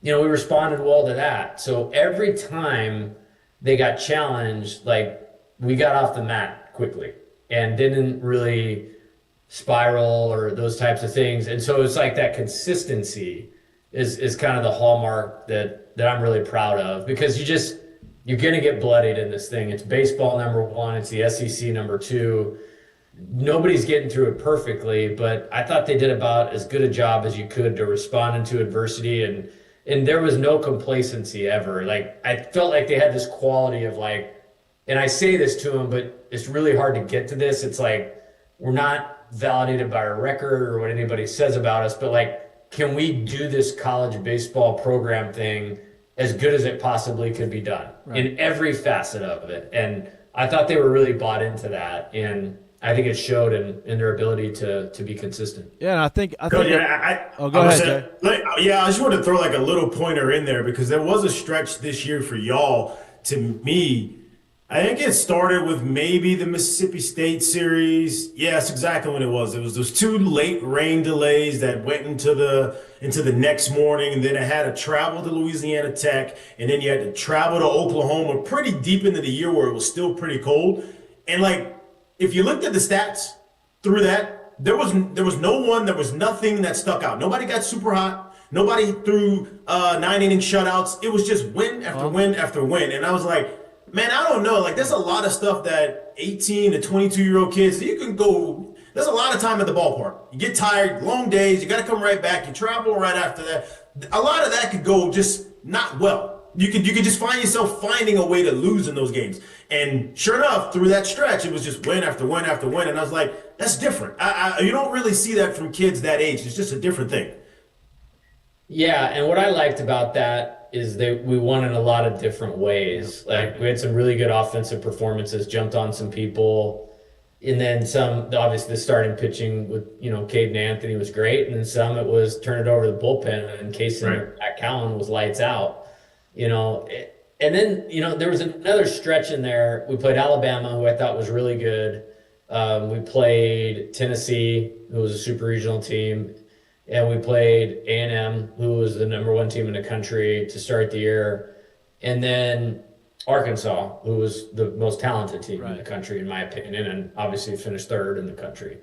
we responded well to that. So every time they got challenged, like, we got off the mat quickly and didn't really spiral or those types of things. And so it's like that consistency is kind of the hallmark that I'm really proud of, because you're going to get bloodied in this thing. It's baseball, number 1. It's the SEC, number 2. Nobody's getting through it perfectly, but I thought they did about as good a job as you could to respond into adversity. And there was no complacency ever. Like, I felt like they had this quality of like, and I say this to them, but it's really hard to get to this. It's like, we're not validated by our record or what anybody says about us, but like, can we do this college baseball program thing as good as it possibly could be done in every facet of it? And I thought they were really bought into that, and I think it showed in their ability to be consistent. Yeah, and I think. Go ahead, Jay. I just want to throw like a little pointer in there, because there was a stretch this year for y'all. To me, I think it started with maybe the Mississippi State series. Yeah, that's exactly when it was. It was those 2 late rain delays that went into the next morning, and then it had to travel to Louisiana Tech, and then you had to travel to Oklahoma pretty deep into the year where it was still pretty cold. And like, if you looked at the stats through that, there was nothing that stuck out. Nobody got super hot. Nobody threw 9-inning shutouts. It was just win after win after win. And I was like, man, I don't know. Like, there's a lot of stuff that 18 to 22-year-old kids, you can go. There's a lot of time at the ballpark. You get tired, long days. You got to come right back. You travel right after that. A lot of that could go just not well. You could just find yourself finding a way to lose in those games. And sure enough, through that stretch, it was just win after win after win. And I was like, that's different. You don't really see that from kids that age. It's just a different thing. Yeah, and what I liked about that is that we won in a lot of different ways. Like, we had some really good offensive performances, jumped on some people, and then some. Obviously, the starting pitching with Caden Anthony was great, and then some it was turn it over to the bullpen, and Case and Matt Cowan was lights out. And then there was another stretch in there. We played Alabama, who I thought was really good. We played Tennessee, who was a super regional team. And we played A&M, who was the number 1 team in the country to start the year. And then Arkansas, who was the most talented team in the country, in my opinion, and obviously finished 3rd in the country.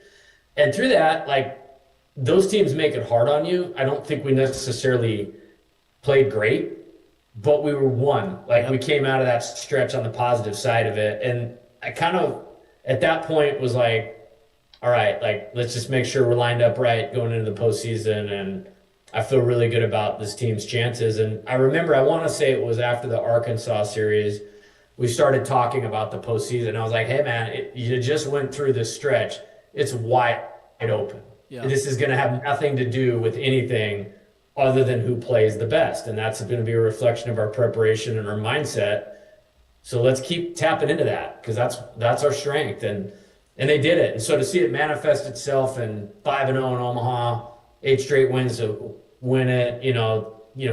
And through that, like, those teams make it hard on you. I don't think we necessarily played great, but we were won. Like, we came out of that stretch on the positive side of it. And I kind of, at that point, was like, all right, like, let's just make sure we're lined up right going into the postseason. And I feel really good about this team's chances. And I remember, I want to say it was after the Arkansas series, we started talking about the postseason. I was like, hey, man, you just went through this stretch. It's wide open. Yeah. This is going to have nothing to do with anything other than who plays the best. And that's going to be a reflection of our preparation and our mindset. So let's keep tapping into that, because that's our strength. And they did it. And so to see it manifest itself in 5-0 in Omaha, 8 straight wins to win it,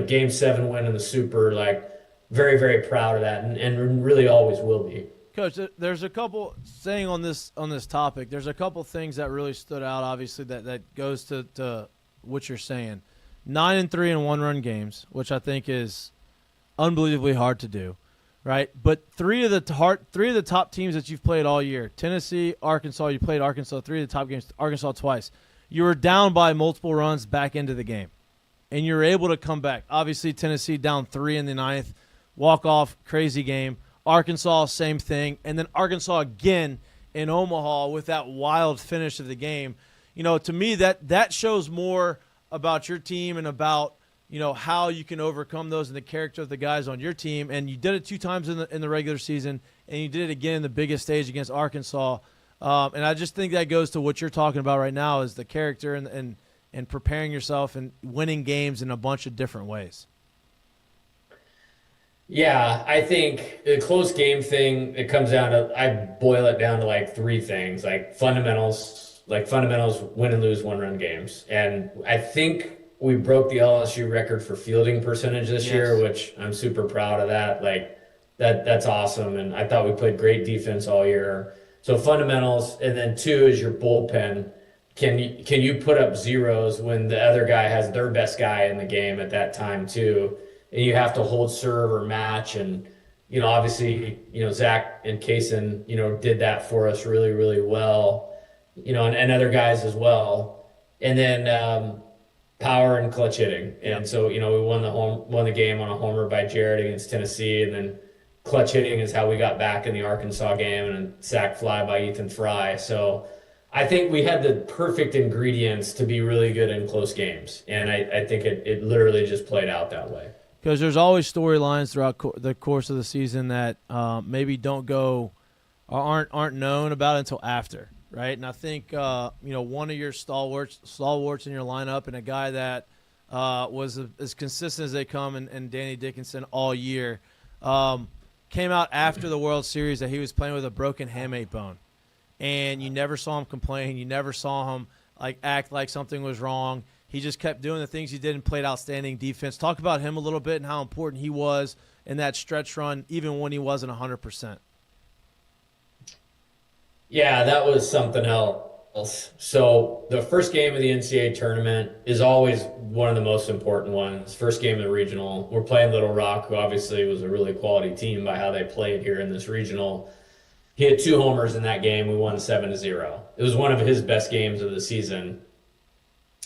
Game 7 win in the Super, like, very, very proud of that, and really always will be. Coach, there's a couple, saying on this topic, there's a couple things that really stood out, obviously, that goes to what you're saying. 9-3 in 1-run games, which I think is unbelievably hard to do. Right, but three of the top teams that you've played all year, Tennessee, Arkansas. You played Arkansas 3 of the top games, Arkansas twice. You were down by multiple runs back into the game, and you're able to come back. Obviously, Tennessee down 3 in the 9th, walk off, crazy game. Arkansas, same thing, and then Arkansas again in Omaha with that wild finish of the game. To me that shows more about your team and about how you can overcome those and the character of the guys on your team. And you did it 2 times in the regular season, and you did it again in the biggest stage against Arkansas. And I just think that goes to what you're talking about right now is the character and preparing yourself and winning games in a bunch of different ways. Yeah, I think the close game thing, it comes down to, I boil it down to like 3 things, like fundamentals, win and lose 1-run games. And I think we broke the LSU record for fielding percentage this year, which I'm super proud of that. Like that's awesome. And I thought we played great defense all year. So fundamentals, and then 2 is your bullpen. Can you put up zeros when the other guy has their best guy in the game at that time too? And you have to hold serve or match. And, obviously, Zach and Kaysen, did that for us really, really well, and other guys as well. And then power and clutch hitting. And so, we won the game on a homer by Jared against Tennessee. And then clutch hitting is how we got back in the Arkansas game, and a sac fly by Ethan Fry. So I think we had the perfect ingredients to be really good in close games. And I think it literally just played out that way. Because there's always storylines throughout the course of the season that maybe don't go or aren't known about until after, right? And I think one of your stalwarts in your lineup and a guy that was as consistent as they come, and Danny Dickinson all year, came out after the World Series that he was playing with a broken hamate bone, and you never saw him complain. You never saw him act like something was wrong. He just kept doing the things he did and played outstanding defense. Talk about him a little bit and how important he was in that stretch run, even when he wasn't 100%. Yeah, that was something else. So the first game of the NCAA tournament is always one of the most important ones. First game of the regional. We're playing Little Rock, who obviously was a really quality team by how they played here in this regional. He had 2 homers in that game. We won 7-0. It was one of his best games of the season.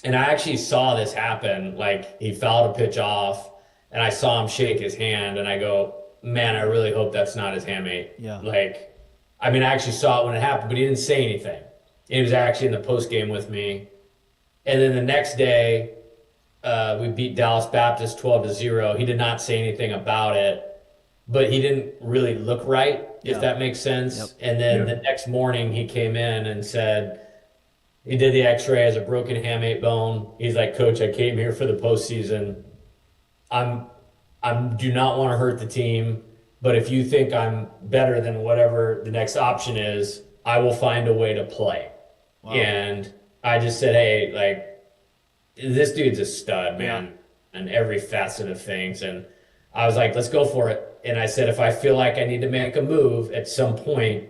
And I actually saw this happen. He fouled a pitch off, and I saw him shake his hand, and I go, man, I really hope that's not his handmate. Yeah. I actually saw it when it happened, but he didn't say anything. He was actually in the post game with me. And then the next day, we beat Dallas Baptist 12-0. He did not say anything about it, but he didn't really look right, if that makes sense. Yep. And then the next morning, he came in and said, he did the x-ray as a broken hamate bone. He's like, Coach, I came here for the postseason. I do not want to hurt the team, but if you think I'm better than whatever the next option is, I will find a way to play. Wow. And I just said, hey, this dude's a stud, man, in every facet of things. And I was like, let's go for it. And I said, if I feel like I need to make a move at some point,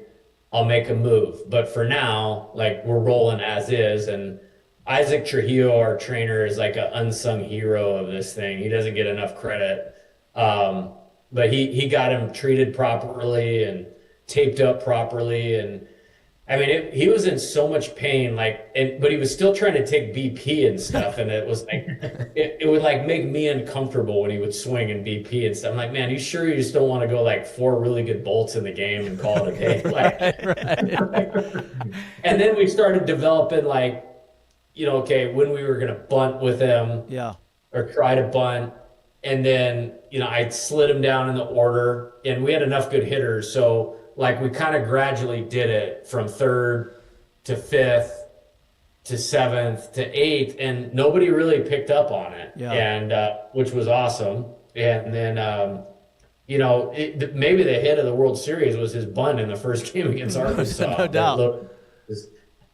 I'll make a move. But for now, we're rolling as is. And Isaac Trujillo, our trainer, is like an unsung hero of this thing. He doesn't get enough credit. But he got him treated properly and taped up properly. And he was in so much pain, but he was still trying to take BP and stuff. And it was it would make me uncomfortable when he would swing in BP and stuff. I'm like, man, you sure you just don't want to go 4 really good bolts in the game and call it a day? Right. And then we started developing okay, when we were going to bunt with him or try to bunt. And then, I slid him down in the order, and we had enough good hitters. So we kind of gradually did it from 3rd to 5th to 7th to 8th, and nobody really picked up on it, and which was awesome. And then, maybe the hit of the World Series was his bunt in the first game against Arkansas. No doubt.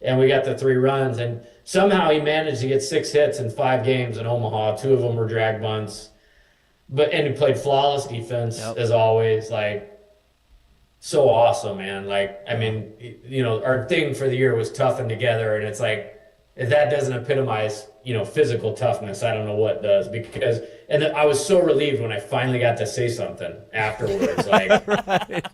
And we got the 3 runs, and somehow he managed to get 6 hits in 5 games in Omaha. 2 of them were drag bunts, and he played flawless defense as always. So awesome, man. Our thing for the year was toughen together, and it's if that doesn't epitomize, physical toughness, I don't know what does. I was so relieved when I finally got to say something afterwards. Right.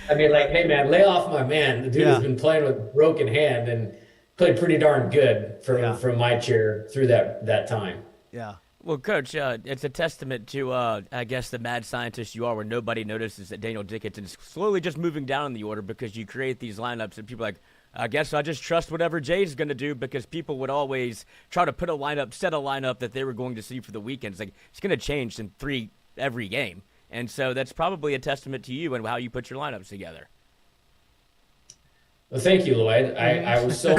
Hey man, lay off my man. The dude has been playing with a broken hand and played pretty darn good from my chair through that time. Yeah. Well, Coach, it's a testament to, I guess, the mad scientist you are, where nobody notices that Daniel Dickinson's slowly just moving down in the order because you create these lineups and people are like, I guess I just trust whatever Jay's going to do, because people would always try to set a lineup that they were going to see for the weekend. It's like, it's going to change in 3 every game. And so that's probably a testament to you and how you put your lineups together. Well, thank you, Lloyd. I was so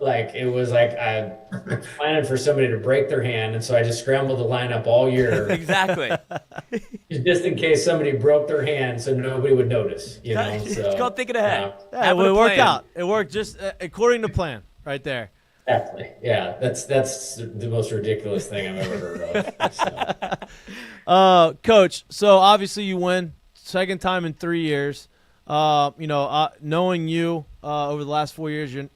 like, it was like I was planning for somebody to break their hand, and so I just scrambled the lineup all year. Exactly. Just in case somebody broke their hand, so nobody would notice. So, it's called thinking ahead. Yeah, well, it worked out. It worked just according to plan, right there. Exactly. Yeah, that's the most ridiculous thing I've ever heard of. So. Coach, so obviously you win second time in 3 years. Knowing you over the last 4 years, you're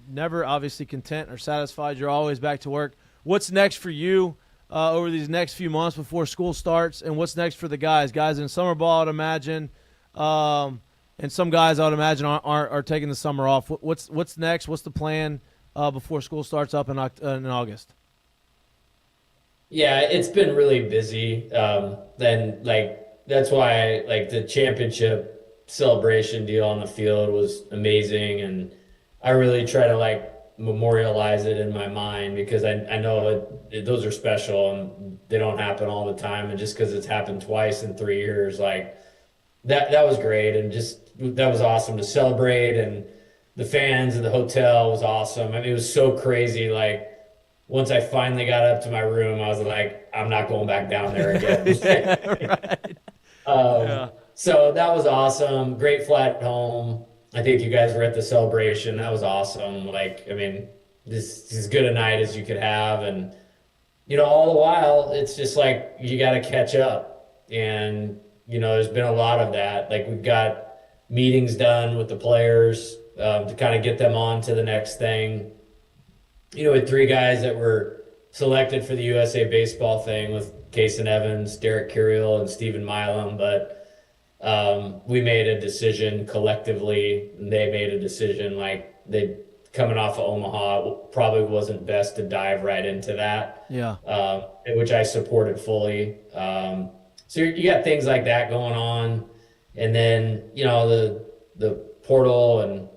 never obviously content or satisfied. You're always back to work. What's next for you over these next few months before school starts, and what's next for the guys? Guys in summer ball, I'd imagine, and some guys I would imagine are taking the summer off. What's next? What's the plan before school starts up in August? Yeah, it's been really busy. That's why the championship celebration deal on the field was amazing, and I really try to memorialize it in my mind, because I know those are special and they don't happen all the time, and just because it's happened twice in 3 years, that was great, and just that was awesome to celebrate, and the fans and the hotel was awesome. I mean, it was so crazy. Once I finally got up to my room, I was like, I'm not going back down there again. Right. Yeah. So that was awesome. Great flight home. I think you guys were at the celebration. That was awesome. This is as good a night as you could have. And, all the while, it's just you got to catch up. And, there's been a lot of that. We've got meetings done with the players to kind of get them on to the next thing. We had 3 guys that were selected for the USA baseball thing with Kason Evans, Derek Curiel, and Stephen Milam, but we made a decision collectively, and they made a decision they coming off of Omaha, it probably wasn't best to dive right into that. Yeah. Which I supported fully. So you got things like that going on, and then the portal and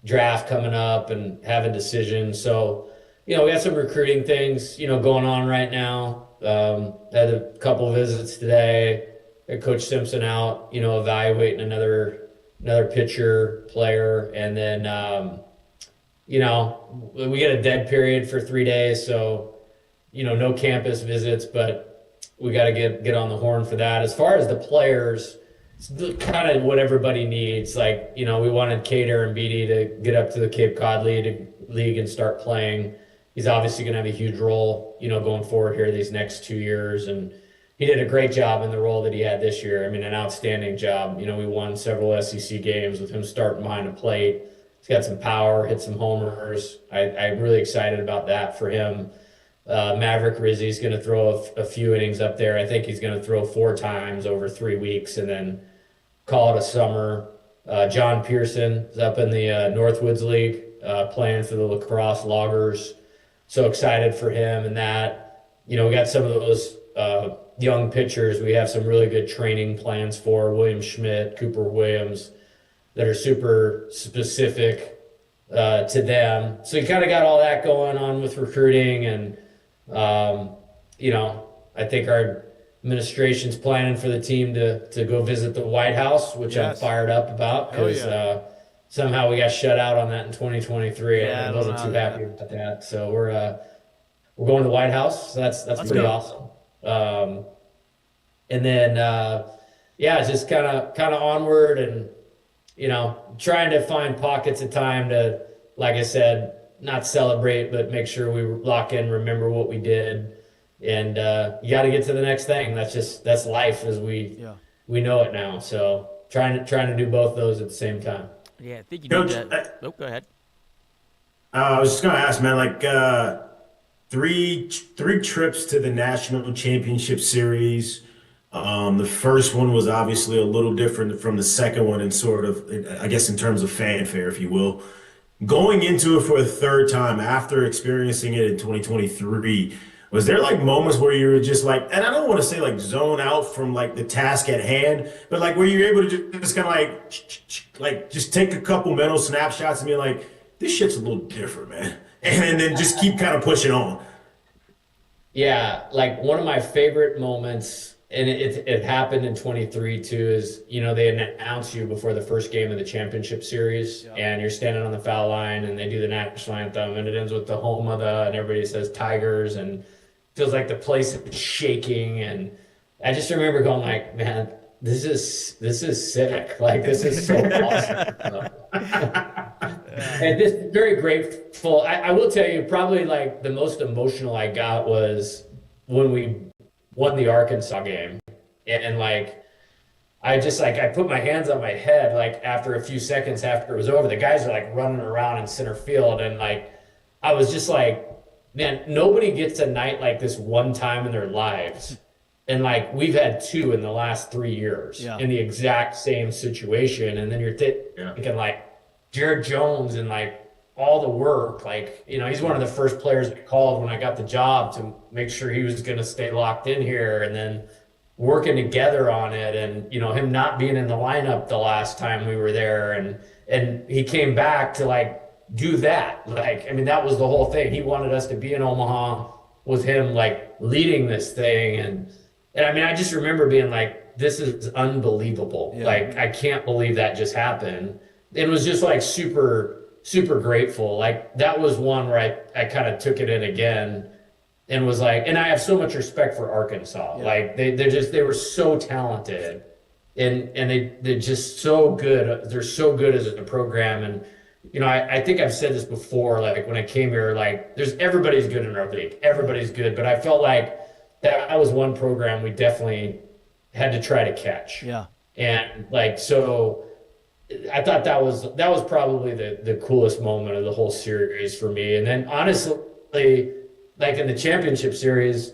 draft coming up and having decisions. So we got some recruiting things going on right now. Had a couple of visits today. Coach Simpson out, evaluating another pitcher player, and then we get a dead period for 3 days, so no campus visits, but we got to get on the horn for that. As far as the players, it's kind of what everybody needs. We wanted Cater and Beatty to get up to the Cape Cod League and start playing. He's obviously going to have a huge role, going forward here these next 2 years, and he did a great job in the role that he had this year. I mean, an outstanding job. We won several SEC games with him starting behind the plate. He's got some power, hit some homers. I'm really excited about that for him. Maverick Rizzi's going to throw a few innings up there. I think he's going to throw 4 times over 3 weeks and then call it a summer. John Pearson is up in the Northwoods League playing for the Lacrosse Loggers. So excited for him and that. We got some of those young pitchers we have some really good training plans for. William Schmidt, Cooper Williams, that are super specific to them. So you kind of got all that going on with recruiting, and I think our administration's planning for the team to go visit the White House, which I'm fired up about, because somehow we got shut out on that in 2023. Yeah, I wasn't too happy about that. So we're going to the White House. So that's pretty awesome. And then just kind of onward, and trying to find pockets of time to, like I said, not celebrate, but make sure we lock in, remember what we did, and you got to get to the next thing. That's life as we know it now. So trying to do both those at the same time. Yeah, I think you Coach, need that. Go ahead. I was just gonna ask, man, three trips to the national championship series. The first one was obviously a little different from the second one, and sort of, I guess, in terms of fanfare, if you will. Going into it for the third time after experiencing it in 2023, Was there like moments where you were just like, and I don't want to say like zone out from like the task at hand, but like where you're able to just kind of like just take a couple mental snapshots and be like, this shit's a little different, man, and then just keep kind of pushing on. Yeah, like one of my favorite moments, and it happened in 23 too, is, they announce you before the first game of the championship series, and you're standing on the foul line, and they do the national anthem, and it ends with the home of the, and everybody says Tigers, and feels like the place is shaking. And I just remember going like, man, this is sick. Like, this is so awesome. And just very grateful. I will tell you, probably like the most emotional I got was when we won the Arkansas game. And like, I put my hands on my head, like after a few seconds after it was over, the guys are like running around in center field. And like, I was just like, man, nobody gets a night like this one time in their lives. And like, we've had two in the last 3 years in the exact same situation. And then you're thinking like Jared Jones and like all the work, like, he's one of the first players I called when I got the job to make sure he was going to stay locked in here, and then working together on it. And, him not being in the lineup the last time we were there. And he came back to like, do that. Like, I mean, that was the whole thing. He wanted us to be in Omaha with him, like leading this thing. And I mean, I just remember being like, this is unbelievable. Yeah. Like, I can't believe that just happened. It was just like super, super grateful. Like, that was one where I kind of took it in again and was like, and I have so much respect for Arkansas. Yeah. Like, they were so talented, and they're just so good. They're so good as a program. And I think I've said this before, like when I came here, like everybody's good in our league. Everybody's good. But I felt like that was one program we definitely had to try to catch. Yeah. And like, so I thought that was probably the coolest moment of the whole series for me. And then honestly, like in the championship series,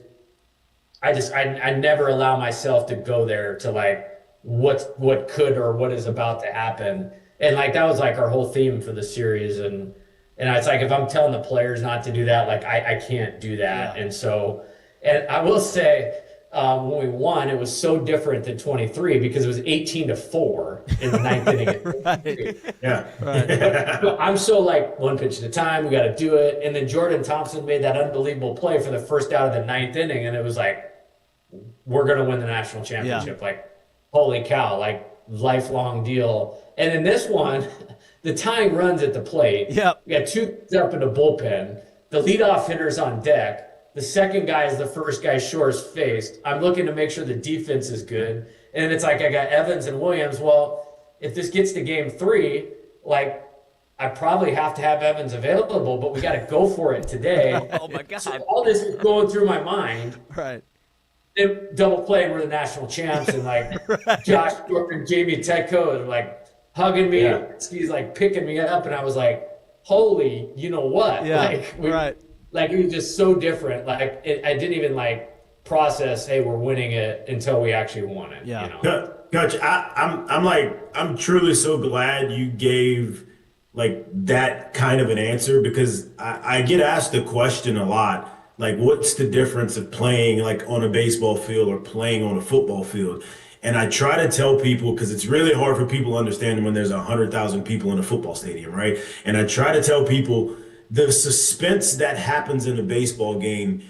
I never allow myself to go there to like what could or what is about to happen. And like, that was like our whole theme for the series. And it's like, if I'm telling the players not to do that, like I can't do that. Yeah. And so, and I will say, when we won, it was so different than 23 because it was 18-4 in the ninth inning. Right. Yeah. Right. But I'm so like, one pitch at a time, we got to do it. And then Jordan Thompson made that unbelievable play for the first out of the ninth inning. And it was like, we're going to win the national championship. Yeah. Like, holy cow, like lifelong deal. And in this one, the tying runs at the plate. Yep. We got two up in the bullpen. The leadoff hitter's on deck. The second guy is the first guy shortest faced. I'm looking to make sure the defense is good. And it's like, I got Evans and Williams. Well, if this gets to game 3, like, I probably have to have Evans available, but we got to go for it today. Oh my God. So all this is going through my mind. Right. And double play, we're the national champs, and like right. Josh Jordan, Jamie Tetko, and like hugging me. Yeah. He's like picking me up, and I was like, "Holy, you know what?" Yeah, like, right. Like, it was just so different. Like, I didn't even like process, "Hey, we're winning it," until we actually won it. Yeah. You know? Coach, I'm truly so glad you gave like that kind of an answer, because I get asked the question a lot. Like, what's the difference of playing like on a baseball field or playing on a football field? And I try to tell people, because it's really hard for people to understand when there's 100,000 people in a football stadium, right? And I try to tell people the suspense that happens in a baseball game,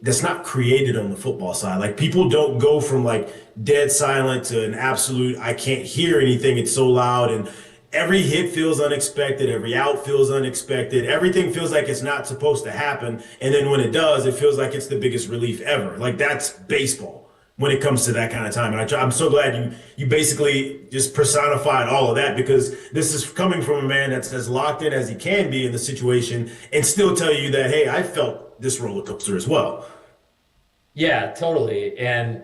that's not created on the football side. Like, people don't go from like dead silent to an absolute, I can't hear anything, it's so loud, and every hit feels unexpected. Every out feels unexpected. Everything feels like it's not supposed to happen. And then when it does, it feels like it's the biggest relief ever. Like, that's baseball when it comes to that kind of time. And I'm so glad you basically just personified all of that, because this is coming from a man that's as locked in as he can be in the situation and still tell you that, hey, I felt this roller coaster as well. Yeah, totally. And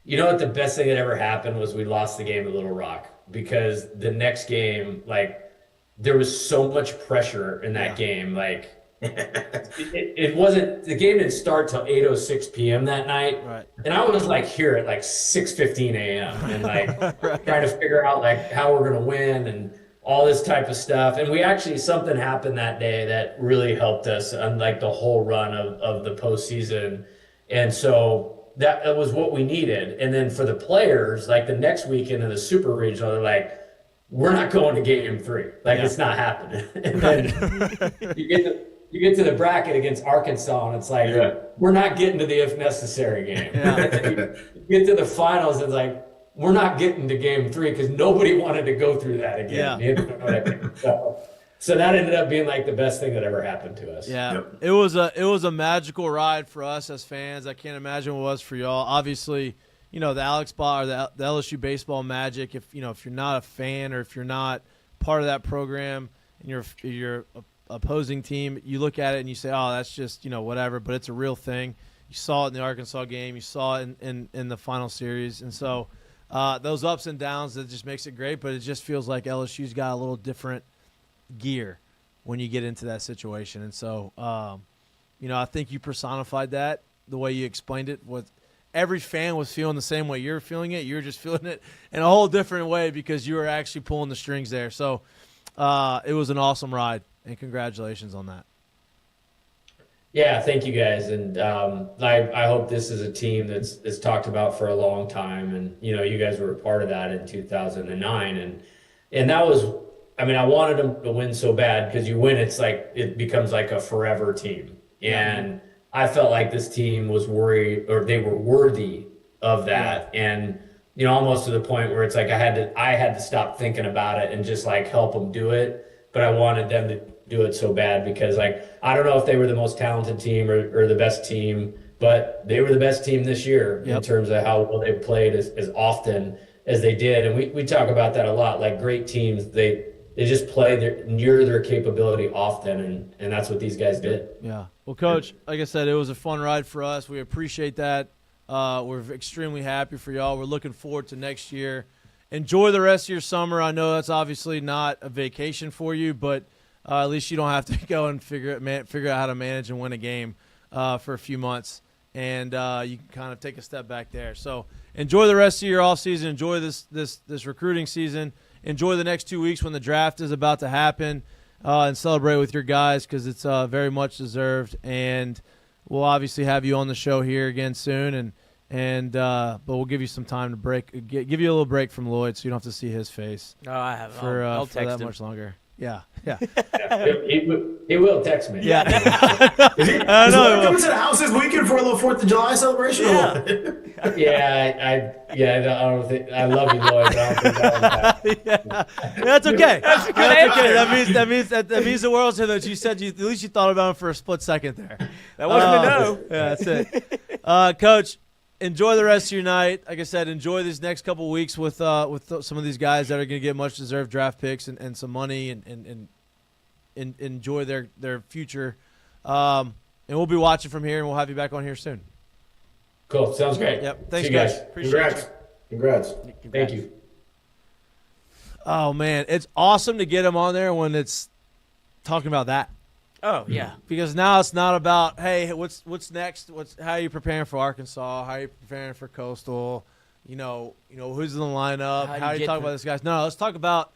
you know what, the best thing that ever happened was we lost the game at Little Rock. Because the next game, like, there was so much pressure in that game. Like, it wasn't, the game didn't start till 8:06 p.m. that night. Right. And I was like here at like 6:15 a.m. and like right. trying to figure out like how we're going to win. And all this type of stuff. And we actually, something happened that day that really helped us on like the whole run of the postseason. And so that was what we needed. And then for the players, like the next weekend in the Super Regional, they're like, we're not going to game 3. Like it's not happening. And then you get to the bracket against Arkansas, and it's like, we're not getting to the if necessary game. You get to the finals, it's like, we're not getting to game 3 because nobody wanted to go through that again. You know what I mean? So that ended up being like the best thing that ever happened to us. Yeah, it was a magical ride for us as fans. I can't imagine what it was for y'all. Obviously, the Alex Ball or the LSU baseball magic. If if you're not a fan or if you're not part of that program and you're opposing team, you look at it and you say, oh, that's just whatever. But it's a real thing. You saw it in the Arkansas game. You saw it in the final series, and so those ups and downs, that just makes it great. But it just feels like LSU's got a little different gear when you get into that situation. And so I think you personified that the way you explained it. With every fan was feeling the same way you're feeling it. You're just feeling it in a whole different way because you were actually pulling the strings there. So it was an awesome ride, and congratulations on that. Yeah, thank you guys. And I hope this is a team that's talked about for a long time. And you guys were a part of that in 2009, and that was, I wanted them to win so bad because you win, it's like it becomes like a forever team. And I felt like this team was worried, or they were worthy of that. And almost to the point where it's like I had to stop thinking about it and just like help them do it. But I wanted them to do it so bad because like I don't know if they were the most talented team or the best team, but they were the best team this year in terms of how well they played as often as they did. And we talk about that a lot. Like great teams, they just play near their capability often, and that's what these guys did. Yeah. Well, Coach, like I said, it was a fun ride for us. We appreciate that. We're extremely happy for y'all. We're looking forward to next year. Enjoy the rest of your summer. I know that's obviously not a vacation for you, but at least you don't have to go and figure out how to manage and win a game for a few months, and you can kind of take a step back there. So enjoy the rest of your off season. Enjoy this recruiting season. Enjoy the next 2 weeks when the draft is about to happen, and celebrate with your guys because it's very much deserved. And we'll obviously have you on the show here again soon, but we'll give you some time to give you a little break from Lloyd, so you don't have to see his face. Oh, I have. I'll text that him. much longer. Yeah. He will text me. Yeah. Is he coming to the house this weekend for a little 4th of July celebration? Yeah. I don't think I love you, Lloyd. But I don't think that would happen. That's okay. That's a good answer. That means the world to that you said at least you thought about him for a split second there. That wasn't a no. Yeah, that's it. Coach, enjoy the rest of your night. Like I said, enjoy these next couple of weeks with some of these guys that are going to get much deserved draft picks and some money and enjoy their future. And we'll be watching from here, and we'll have you back on here soon. Cool. Sounds great. Yep. Thanks, see you guys. Appreciate Congrats. Thank you. Oh man, it's awesome to get him on there when it's talking about that. Oh yeah, because now it's not about, hey, what's next? How are you preparing for Arkansas? How are you preparing for Coastal? Who's in the lineup? How are you talking about this guys? No, let's talk about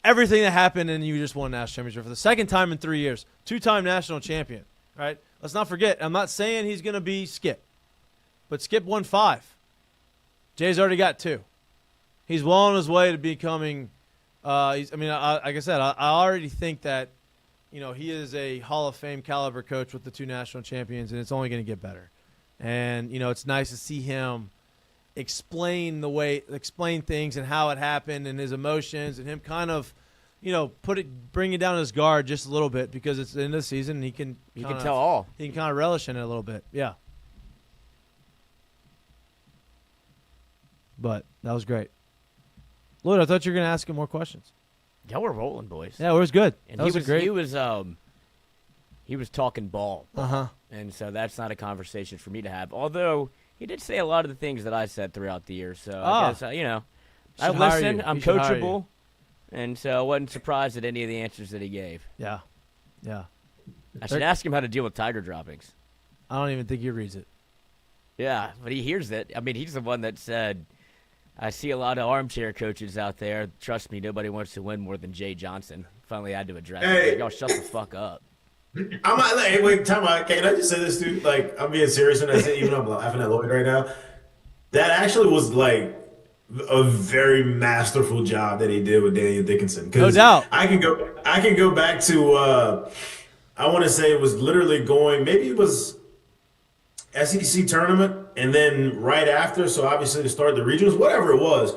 everything that happened, and you just won a national championship for the second time in 3 years. 2-time national champion, right? Let's not forget. I'm not saying he's going to be Skip, but Skip won 5. Jay's already got 2. He's well on his way to becoming. Like I said, I already think that. He is a Hall of Fame caliber coach with the 2 national champions, and it's only going to get better. And, it's nice to see him explain things and how it happened and his emotions, and him kind of, bring it down his guard just a little bit because it's the end of the season and he can tell all. He can kind of relish in it a little bit. Yeah. But that was great. Lloyd, I thought you were going to ask him more questions. Yeah, we're rolling, boys. Yeah, it was good. And that was great. He was talking ball. And so that's not a conversation for me to have. Although he did say a lot of the things that I said throughout the year. So I guess I listen. I'm coachable, and so I wasn't surprised at any of the answers that he gave. Yeah. I should ask him how to deal with tiger droppings. I don't even think he reads it. Yeah, but he hears it. I mean, he's the one that said. I see a lot of armchair coaches out there. Trust me, nobody wants to win more than Jay Johnson. Finally, I had to address it. Like, y'all shut the fuck up. I'm not like, hey, wait, time out. Can I just say this, dude? Like, I'm being serious when I say, even though I'm laughing at Lloyd right now. That actually was like a very masterful job that he did with Daniel Dickinson. No doubt. I can go back to I want to say it was literally going, maybe it was SEC tournament, and then right after, so obviously to start the regionals, whatever it was.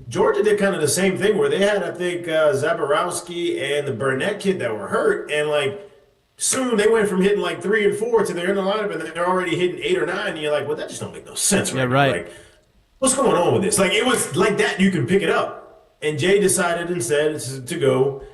Georgia did kind of the same thing where they had, I think, Zaborowski and the Burnett kid that were hurt, and like soon they went from hitting like 3 and 4 to they're in the lineup and they're already hitting 8 or 9, and you're like, well, that just don't make no sense, right? Yeah, right. Like, what's going on with this? Like, it was like that. You can pick it up, and Jay decided instead to go,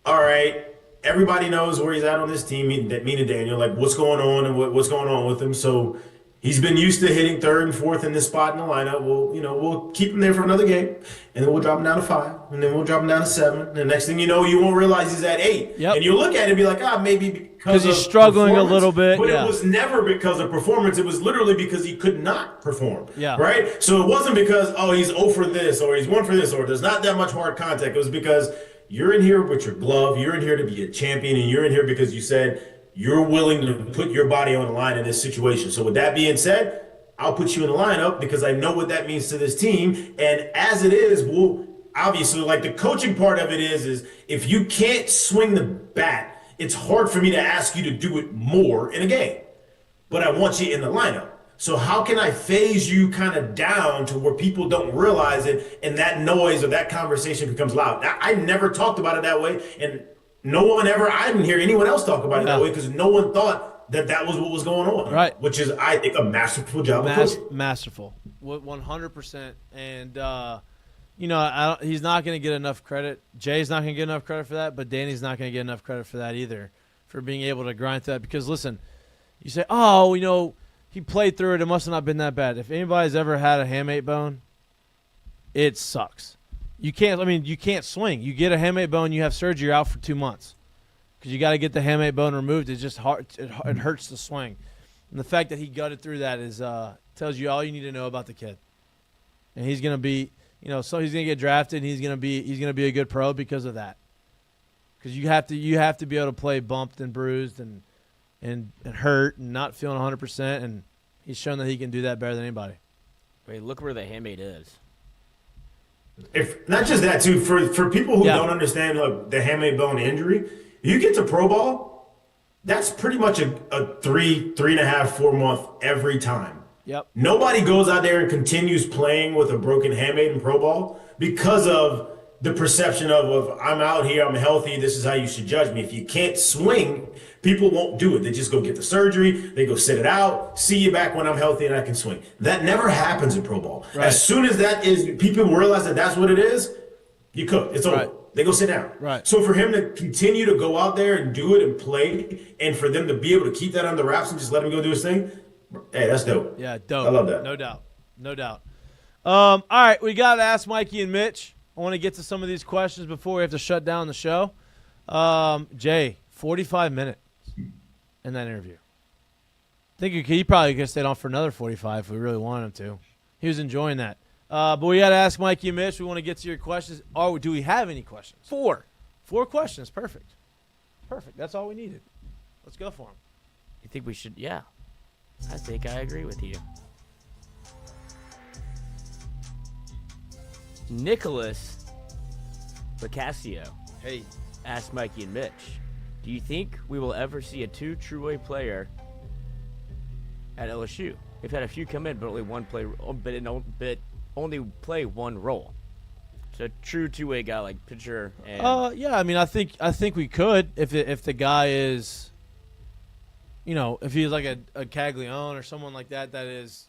all right. Everybody knows where he's at on this team, meaning Daniel, like what's going on and what's going on with him. So he's been used to hitting 3rd and 4th in this spot in the lineup. We'll keep him there for another game, and then we'll drop him down to 5, and then we'll drop him down to 7. And the next thing you know, you won't realize he's at 8. Yep. And you'll look at it and be like, maybe because he's struggling a little bit. But yeah. It was never because of performance. It was literally because he could not perform. Yeah. Right? So it wasn't because, he's 0 for this, or he's 1 for this, or there's not that much hard contact. It was because you're in here with your glove. You're in here to be a champion, and you're in here because you said you're willing to put your body on the line in this situation. So with that being said, I'll put you in the lineup because I know what that means to this team. And as it is, we'll obviously, like the coaching part of it is if you can't swing the bat, it's hard for me to ask you to do it more in a game. But I want you in the lineup. So how can I phase you kind of down to where people don't realize it and that noise or that conversation becomes loud? I never talked about it that way, and I didn't hear anyone else talk about it that way because no one thought that was what was going on. Right. Which is, I think, a masterful job of coaching. Masterful. 100%. And, he's not going to get enough credit. Jay's not going to get enough credit for that, but Danny's not going to get enough credit for that either, for being able to grind through that. Because, listen, you say, he played through it. It must have not been that bad. If anybody's ever had a hamate bone, it sucks. You can't swing. You get a hamate bone, you have surgery, you're out for 2 months because you got to get the hamate bone removed. It's just hard. It hurts to swing. And the fact that he gutted through that is tells you all you need to know about the kid. And he's going to be, so he's going to get drafted, and he's going to be a good pro because of that. Because you have to be able to play bumped and bruised and hurt and not feeling 100%, and he's shown that he can do that better than anybody. Wait, look where the hamate is. If not just that too, for people who don't understand the hamate bone injury, you get to pro ball, that's pretty much a 3.5, 4 month every time. Yep. Nobody goes out there and continues playing with a broken hamate in pro ball because of the perception of I'm out here, I'm healthy, this is how you should judge me. If you can't swing, people won't do it. They just go get the surgery, they go sit it out, see you back when I'm healthy and I can swing. That never happens in pro ball. Right. As soon as people realize that that's what it is, you cook. It's over. Right. They go sit down. Right. So for him to continue to go out there and do it and play, and for them to be able to keep that under wraps and just let him go do his thing, hey, that's dope. Yeah, dope. I love that. No doubt. All right, we got to ask Mikey and Mitch. I want to get to some of these questions before we have to shut down the show. Jay, 45 minutes in that interview. I think he probably could have stayed on for another 45 if we really wanted him to. He was enjoying that. But we got to ask Mikey and Mitch. We want to get to your questions. Do we have any questions? 4 questions. Perfect. That's all we needed. Let's go for them. You think we should? Yeah. I think I agree with you. Nicholas Bacasio asked Mikey and Mitch, do you think we will ever see a two-way player at LSU? We've had a few come in, but only play one role. So a true two-way guy like pitcher and yeah, I think we could if the guy is, if he's like a Caglione or someone like that is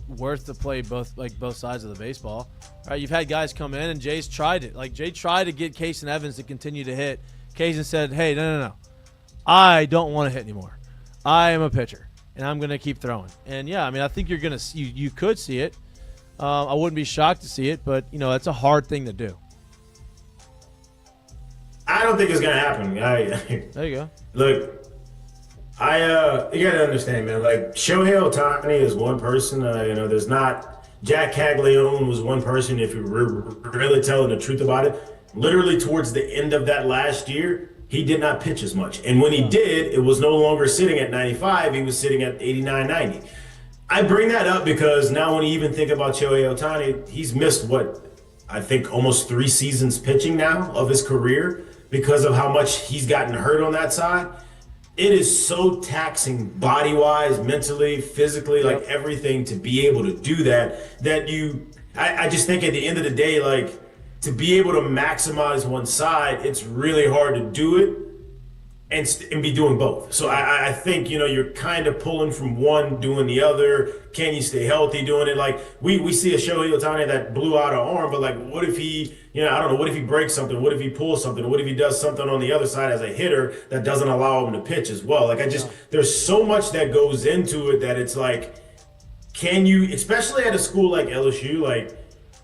worth to play both sides of the baseball. All right, you've had guys come in and Jay's tried it. Like Jay tried to get Case and Evans to continue to hit. Case said, "Hey, no. I don't want to hit anymore. I am a pitcher and I'm going to keep throwing." And yeah, I think you're going to you could see it. I wouldn't be shocked to see it, but it's a hard thing to do. I don't think it's going to happen. There you go. Look, you got to understand, man. Like Shohei Ohtani is one person. There's not Jack Caglione was one person, if you're really telling the truth about it, literally towards the end of that last year, he did not pitch as much. And when he did, it was no longer sitting at 95, he was sitting at 89, 90. I bring that up because now when you even think about Shohei Ohtani, he's missed I think almost 3 seasons pitching now of his career because of how much he's gotten hurt on that side. It is so taxing body-wise, mentally, physically, like everything to be able to do that I just think at the end of the day, like to be able to maximize one side, it's really hard to do it and be doing both. So I think, you're kind of pulling from one, doing the other. Can you stay healthy doing it? Like we see a Shohei Ohtani that blew out an arm, but like what if he, I don't know, what if he breaks something? What if he pulls something? What if he does something on the other side as a hitter that doesn't allow him to pitch as well? Like there's so much that goes into it that it's like, can you, especially at a school like LSU, like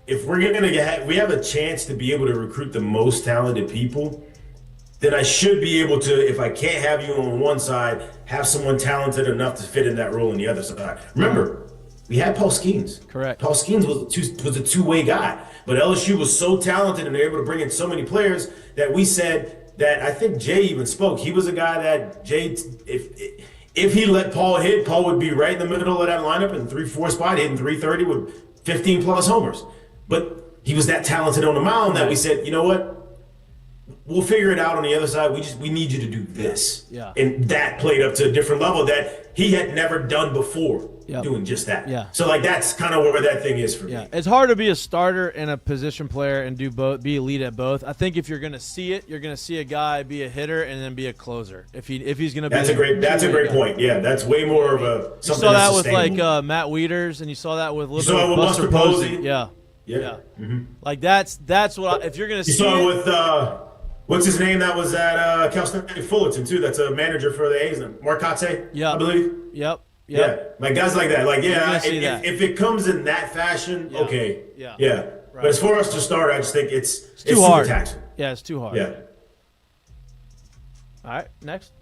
if we have a chance to be able to recruit the most talented people, then I should be able to, if I can't have you on one side, have someone talented enough to fit in that role on the other side. Remember, we had Paul Skeens. Correct. Paul Skeens was a two-way guy, but LSU was so talented and they're able to bring in so many players that we said that I think Jay even spoke. He was a guy that Jay, if he let Paul hit, Paul would be right in the middle of that lineup in 3-4 spot, hitting 330 with 15 plus homers. But he was that talented on the mound that we said, you know what? We'll figure it out on the other side. We need you to do this. Yeah. And that played up to a different level that he had never done before, Yep. doing just that. Yeah. So like that's kind of where that thing is for Yeah, me. it's hard to be a starter and a position player and do both, be elite at both. I think if you're going to see it, you're going to see a guy be a hitter and then be a closer. If he's going to be That's a great point. Yeah, that's way more of a You something saw that's that with like sustainable. Matt Wieters, and you saw that with a You little saw bit it of with Buster Buster Posey. Posey. Yeah, Yeah. Mm-hmm. like that's what if you're going to You see saw it. it with what's his name that was at Cal State Fullerton too. That's a manager for the A's, Marcotte, Yeah. I believe. Yep. Yeah, like guys like that. Like, You're gonna yeah, see that. if it comes in that fashion, Yeah. okay. Yeah. Yeah. Right. But as far as to start, I just think it's too super hard. taxing. Yeah, it's too hard. Yeah. All right, next.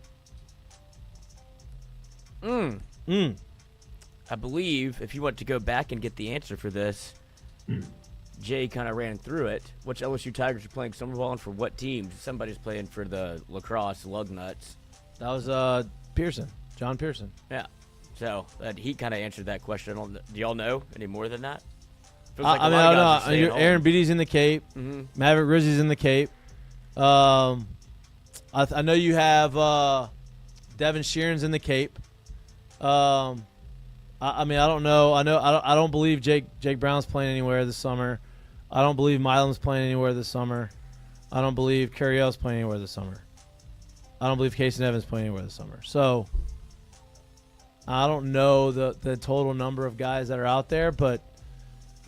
I believe if you want to go back and get the answer for this, Jay kind of ran through it. Which LSU Tigers are playing summer ball and for what teams? Somebody's playing for the lacrosse Lugnuts. That was Pearson, John Pearson. Yeah. So he kind of answered that question. Do y'all know any more than that? Feels I a mean, lot of I guys are don't know. staying home. Aaron Beatty's in the Cape. Maverick Rizzi's in the Cape. I know you have Devin Sheeran's in the Cape. I mean, I don't know. I don't believe Jake Brown's playing anywhere this summer. I don't believe Milam's playing anywhere this summer. I don't believe Carriel's playing anywhere this summer. I don't believe Casey Evans playing anywhere this summer. So I don't know the total number of guys that are out there, but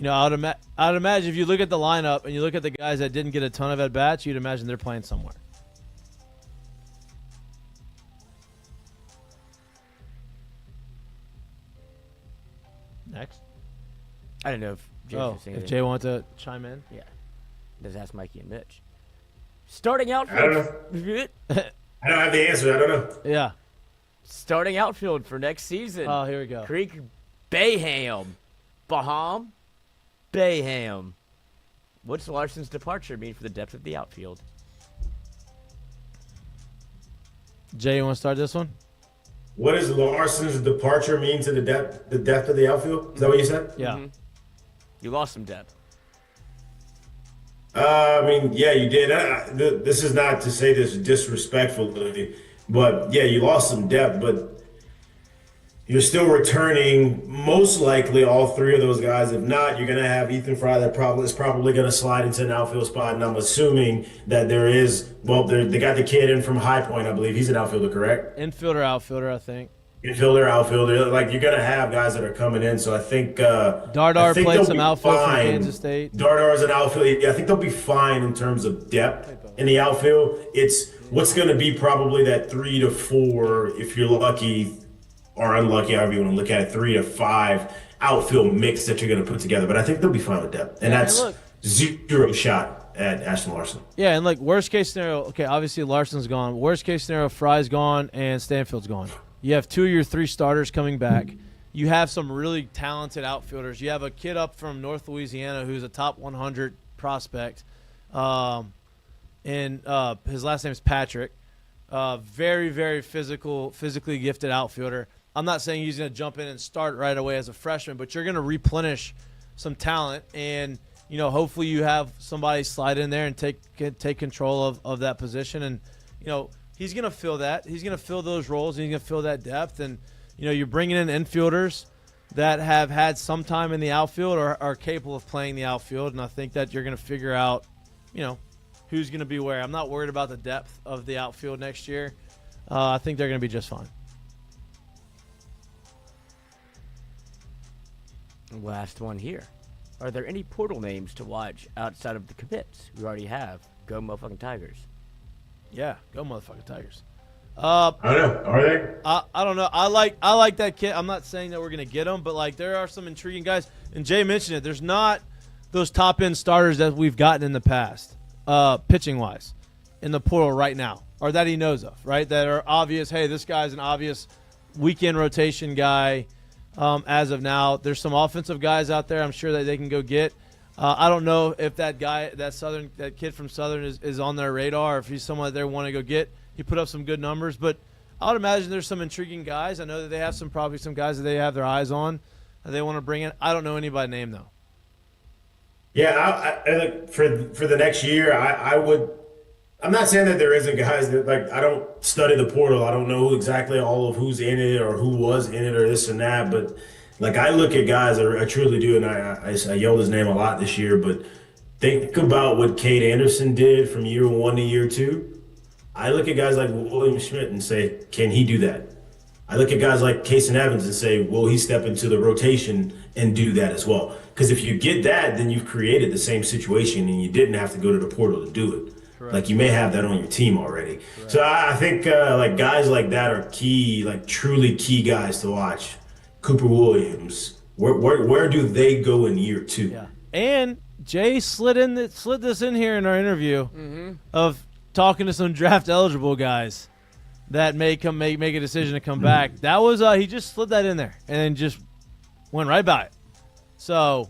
I'd imagine if you look at the lineup and you look at the guys that didn't get a ton of at bats, you'd imagine they're playing somewhere. Next. I don't know if Jay was saying if anything. Jay wanted to chime in. Yeah. Just ask Mikey and Mitch. Starting I don't outfield. I don't have the answer. I don't know. Yeah. Starting outfield for next season. Oh, here we go. Creek Bayham. Baham Bayham. What's Larson's departure mean for the depth of the outfield? Jay, you want to start this one? What does Larson's departure mean to the depth of the outfield? Is that what you said? Yeah. You lost some depth. I mean, yeah, you did. This is not to say this disrespectfully, but yeah, you lost some depth, but you're still returning most likely all three of those guys. If not, you're going to have Ethan Fry that is probably going to slide into an outfield spot, and I'm assuming that there is, they got the kid in from High Point, I believe. He's an outfielder, correct? Infielder, outfielder, I think. Infielder, outfielder. Like, you're going to have guys that are coming in, so I think Dardar played they'll some be outfield for fine. Kansas State. Dardar's an outfield. Yeah, I think they'll be fine in terms of depth in the outfield. It's what's going to be probably that 3 to 4, if you're lucky or unlucky, however you want to look at it, 3 to 5 outfield mix that you're going to put together. But I think they'll be fine with depth. And that's look. 0 shot at Ashton Larson. Yeah, and like worst case scenario, okay, obviously Larson's gone. Worst case scenario, Fry's gone and Stanfield's gone. You have 2 of your 3 starters coming back. you have some really talented outfielders. You have a kid up from North Louisiana who's a top 100 prospect, and his last name is Patrick. Very, very physically gifted outfielder. I'm not saying he's going to jump in and start right away as a freshman, but you're going to replenish some talent, and hopefully you have somebody slide in there and take control of that position. And he's going to fill that. He's going to fill those roles, and he's going to fill that depth. And you're bringing in infielders that have had some time in the outfield or are capable of playing the outfield, and I think that you're going to figure out, who's going to be where. I'm not worried about the depth of the outfield next year. I think they're going to be just fine. Last one here. Are there any portal names to watch outside of the commits we already have? Go motherfucking Tigers. Yeah, go motherfucking Tigers. I don't know. Are they? I don't know. I like that kid. I'm not saying that we're going to get him, but there are some intriguing guys. And Jay mentioned it. There's not those top-end starters that we've gotten in the past, pitching-wise, in the portal right now, or that he knows of, right? That are obvious, hey, this guy's an obvious weekend rotation guy. As of now, there's some offensive guys out there I'm sure that they can go get. I don't know if that guy, that kid from Southern is on their radar, or if he's someone that they want to go get. He put up some good numbers, but I would imagine there's some intriguing guys. I know that they have probably some guys that they have their eyes on that they want to bring in. I don't know anybody name though. Yeah, I for the next year, I would. I'm not saying that there isn't guys that I don't study the portal. I don't know exactly all of who's in it or who was in it or this and that. But I look at guys, I truly do, and I yelled his name a lot this year. But think about what Cade Anderson did from year 1 to year 2. I look at guys like William Schmidt and say, can he do that? I look at guys like Kason Evans and say, will he step into the rotation and do that as well? Because if you get that, then you've created the same situation and you didn't have to go to the portal to do it. Correct. You may have that on your team already. Correct. So I think guys like that are key, truly key guys to watch. Cooper Williams, where do they go in year 2? Yeah. And Jay slid this in here in our interview of talking to some draft eligible guys that may make a decision to come back. That was he just slid that in there and then just went right by it. So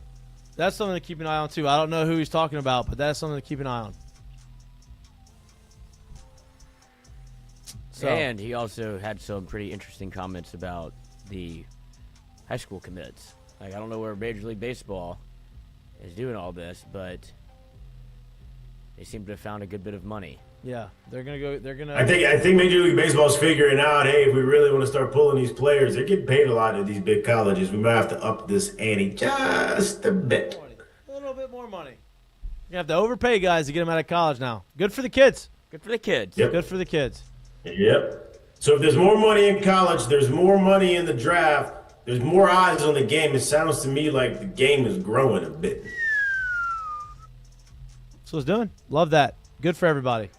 that's something to keep an eye on too. I don't know who he's talking about, but that's something to keep an eye on. So. And he also had some pretty interesting comments about the high school commits. I don't know where Major League Baseball is doing all this, but they seem to have found a good bit of money. Yeah, they're gonna go. They're gonna. I think Major League Baseball's figuring out, hey, if we really want to start pulling these players, they're getting paid a lot at these big colleges. We might have to up this ante just a bit. A little bit more money. You have to overpay guys to get them out of college now. Good for the kids. Good for the kids. Yep. Good for the kids. Yep. So if there's more money in college, there's more money in the draft, there's more eyes on the game. It sounds to me like the game is growing a bit. That's what it's doing. Love that. Good for everybody.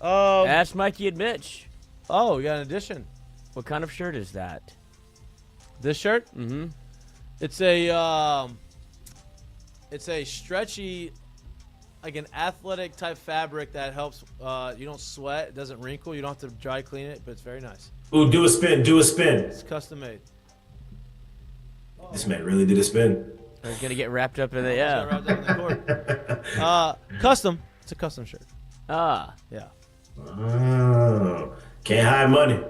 Ask Mikey and Mitch. Oh, we got an addition. What kind of shirt is that? This shirt? Mm-hmm. It's a stretchy, like an athletic type fabric that helps. You don't sweat. It doesn't wrinkle. You don't have to dry clean it, but it's very nice. Ooh, do a spin. It's custom made. This man really did a spin. He's gonna get wrapped up in it. Yeah. Wrapped up in the cord. Custom. It's a custom shirt. Ah. Yeah. Oh, can't hide money.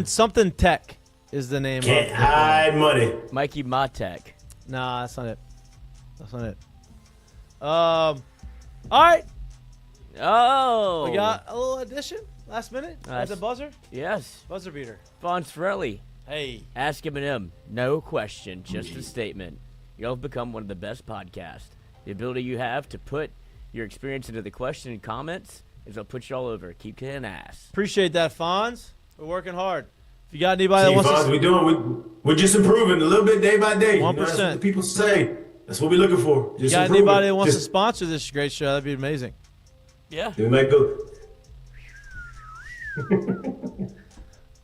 Something tech is the name. Can't hide money. Mikey Mahtook. Nah, that's not it. All right. Oh. We got a little addition last minute at the buzzer. Yes. Buzzer beater. Fonz Frelly. Hey. Ask Eminem. No question, just a statement. You'll have become one of the best podcasts. The ability you have to put your experience into the question and comments is what puts you all over. Keep kicking ass. Appreciate that, Fonz. We're working hard. If you got anybody that wants Fonz, we're just improving a little bit day by day. 1%. That's what the people say. That's what we're looking for. Just got improving. anybody that wants to sponsor this great show, that'd be amazing. Yeah. We might go.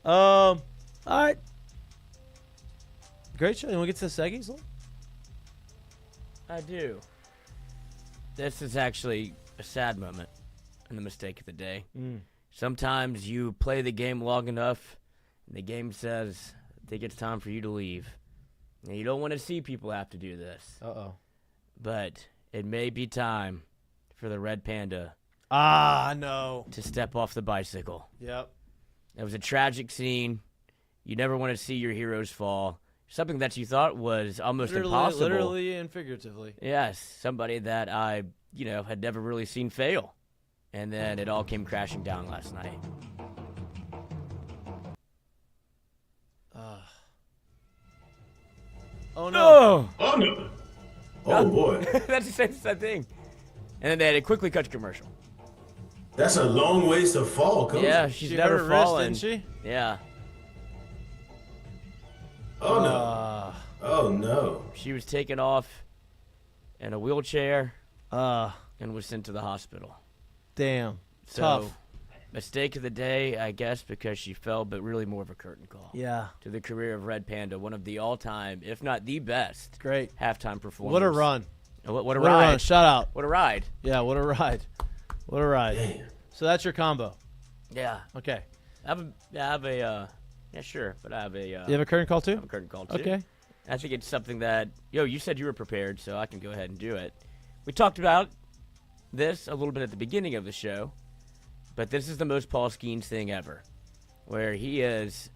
All right. Great show. You want to get to the seggies? I do. This is actually a sad moment and the mistake of the day. Sometimes you play the game long enough and the game says think it's time for you to leave. And you don't want to see people have to do this. Uh-oh. But it may be time for the red panda no. to step off the bicycle. Yep. It was a tragic scene. You never want to see your heroes fall. Something that you thought was almost impossible. Literally and figuratively. Yes, somebody that I, had never really seen fail. And then it all came crashing down last night. Oh, no. Oh, no. Oh, boy. That's the same thing. And then they had a quickly cut to commercial. That's a long ways to fall, Coach. Yeah, she's She never hurt her wrist, fallen. didn't she? Yeah. Oh, no. Oh, no. She was taken off in a wheelchair Uh, and was sent to the hospital. damn. So, Tough. mistake of the day, I guess, because she fell, but really more of a curtain call. Yeah. To the career of Red Panda, one of the all-time, if not the best, Great. halftime performers. What a run. What a What a ride. run. Shout out. What a ride. Yeah, what a ride. What a ride. Damn. So that's your combo. Yeah. Okay. Yeah, sure, but I have a, You have a curtain call I have too? a curtain call, too. Okay. I think it's something that, you said you were prepared, so I can go ahead and do it. We talked about this a little bit at the beginning of the show, but this is the most Paul Skeens thing ever, where he is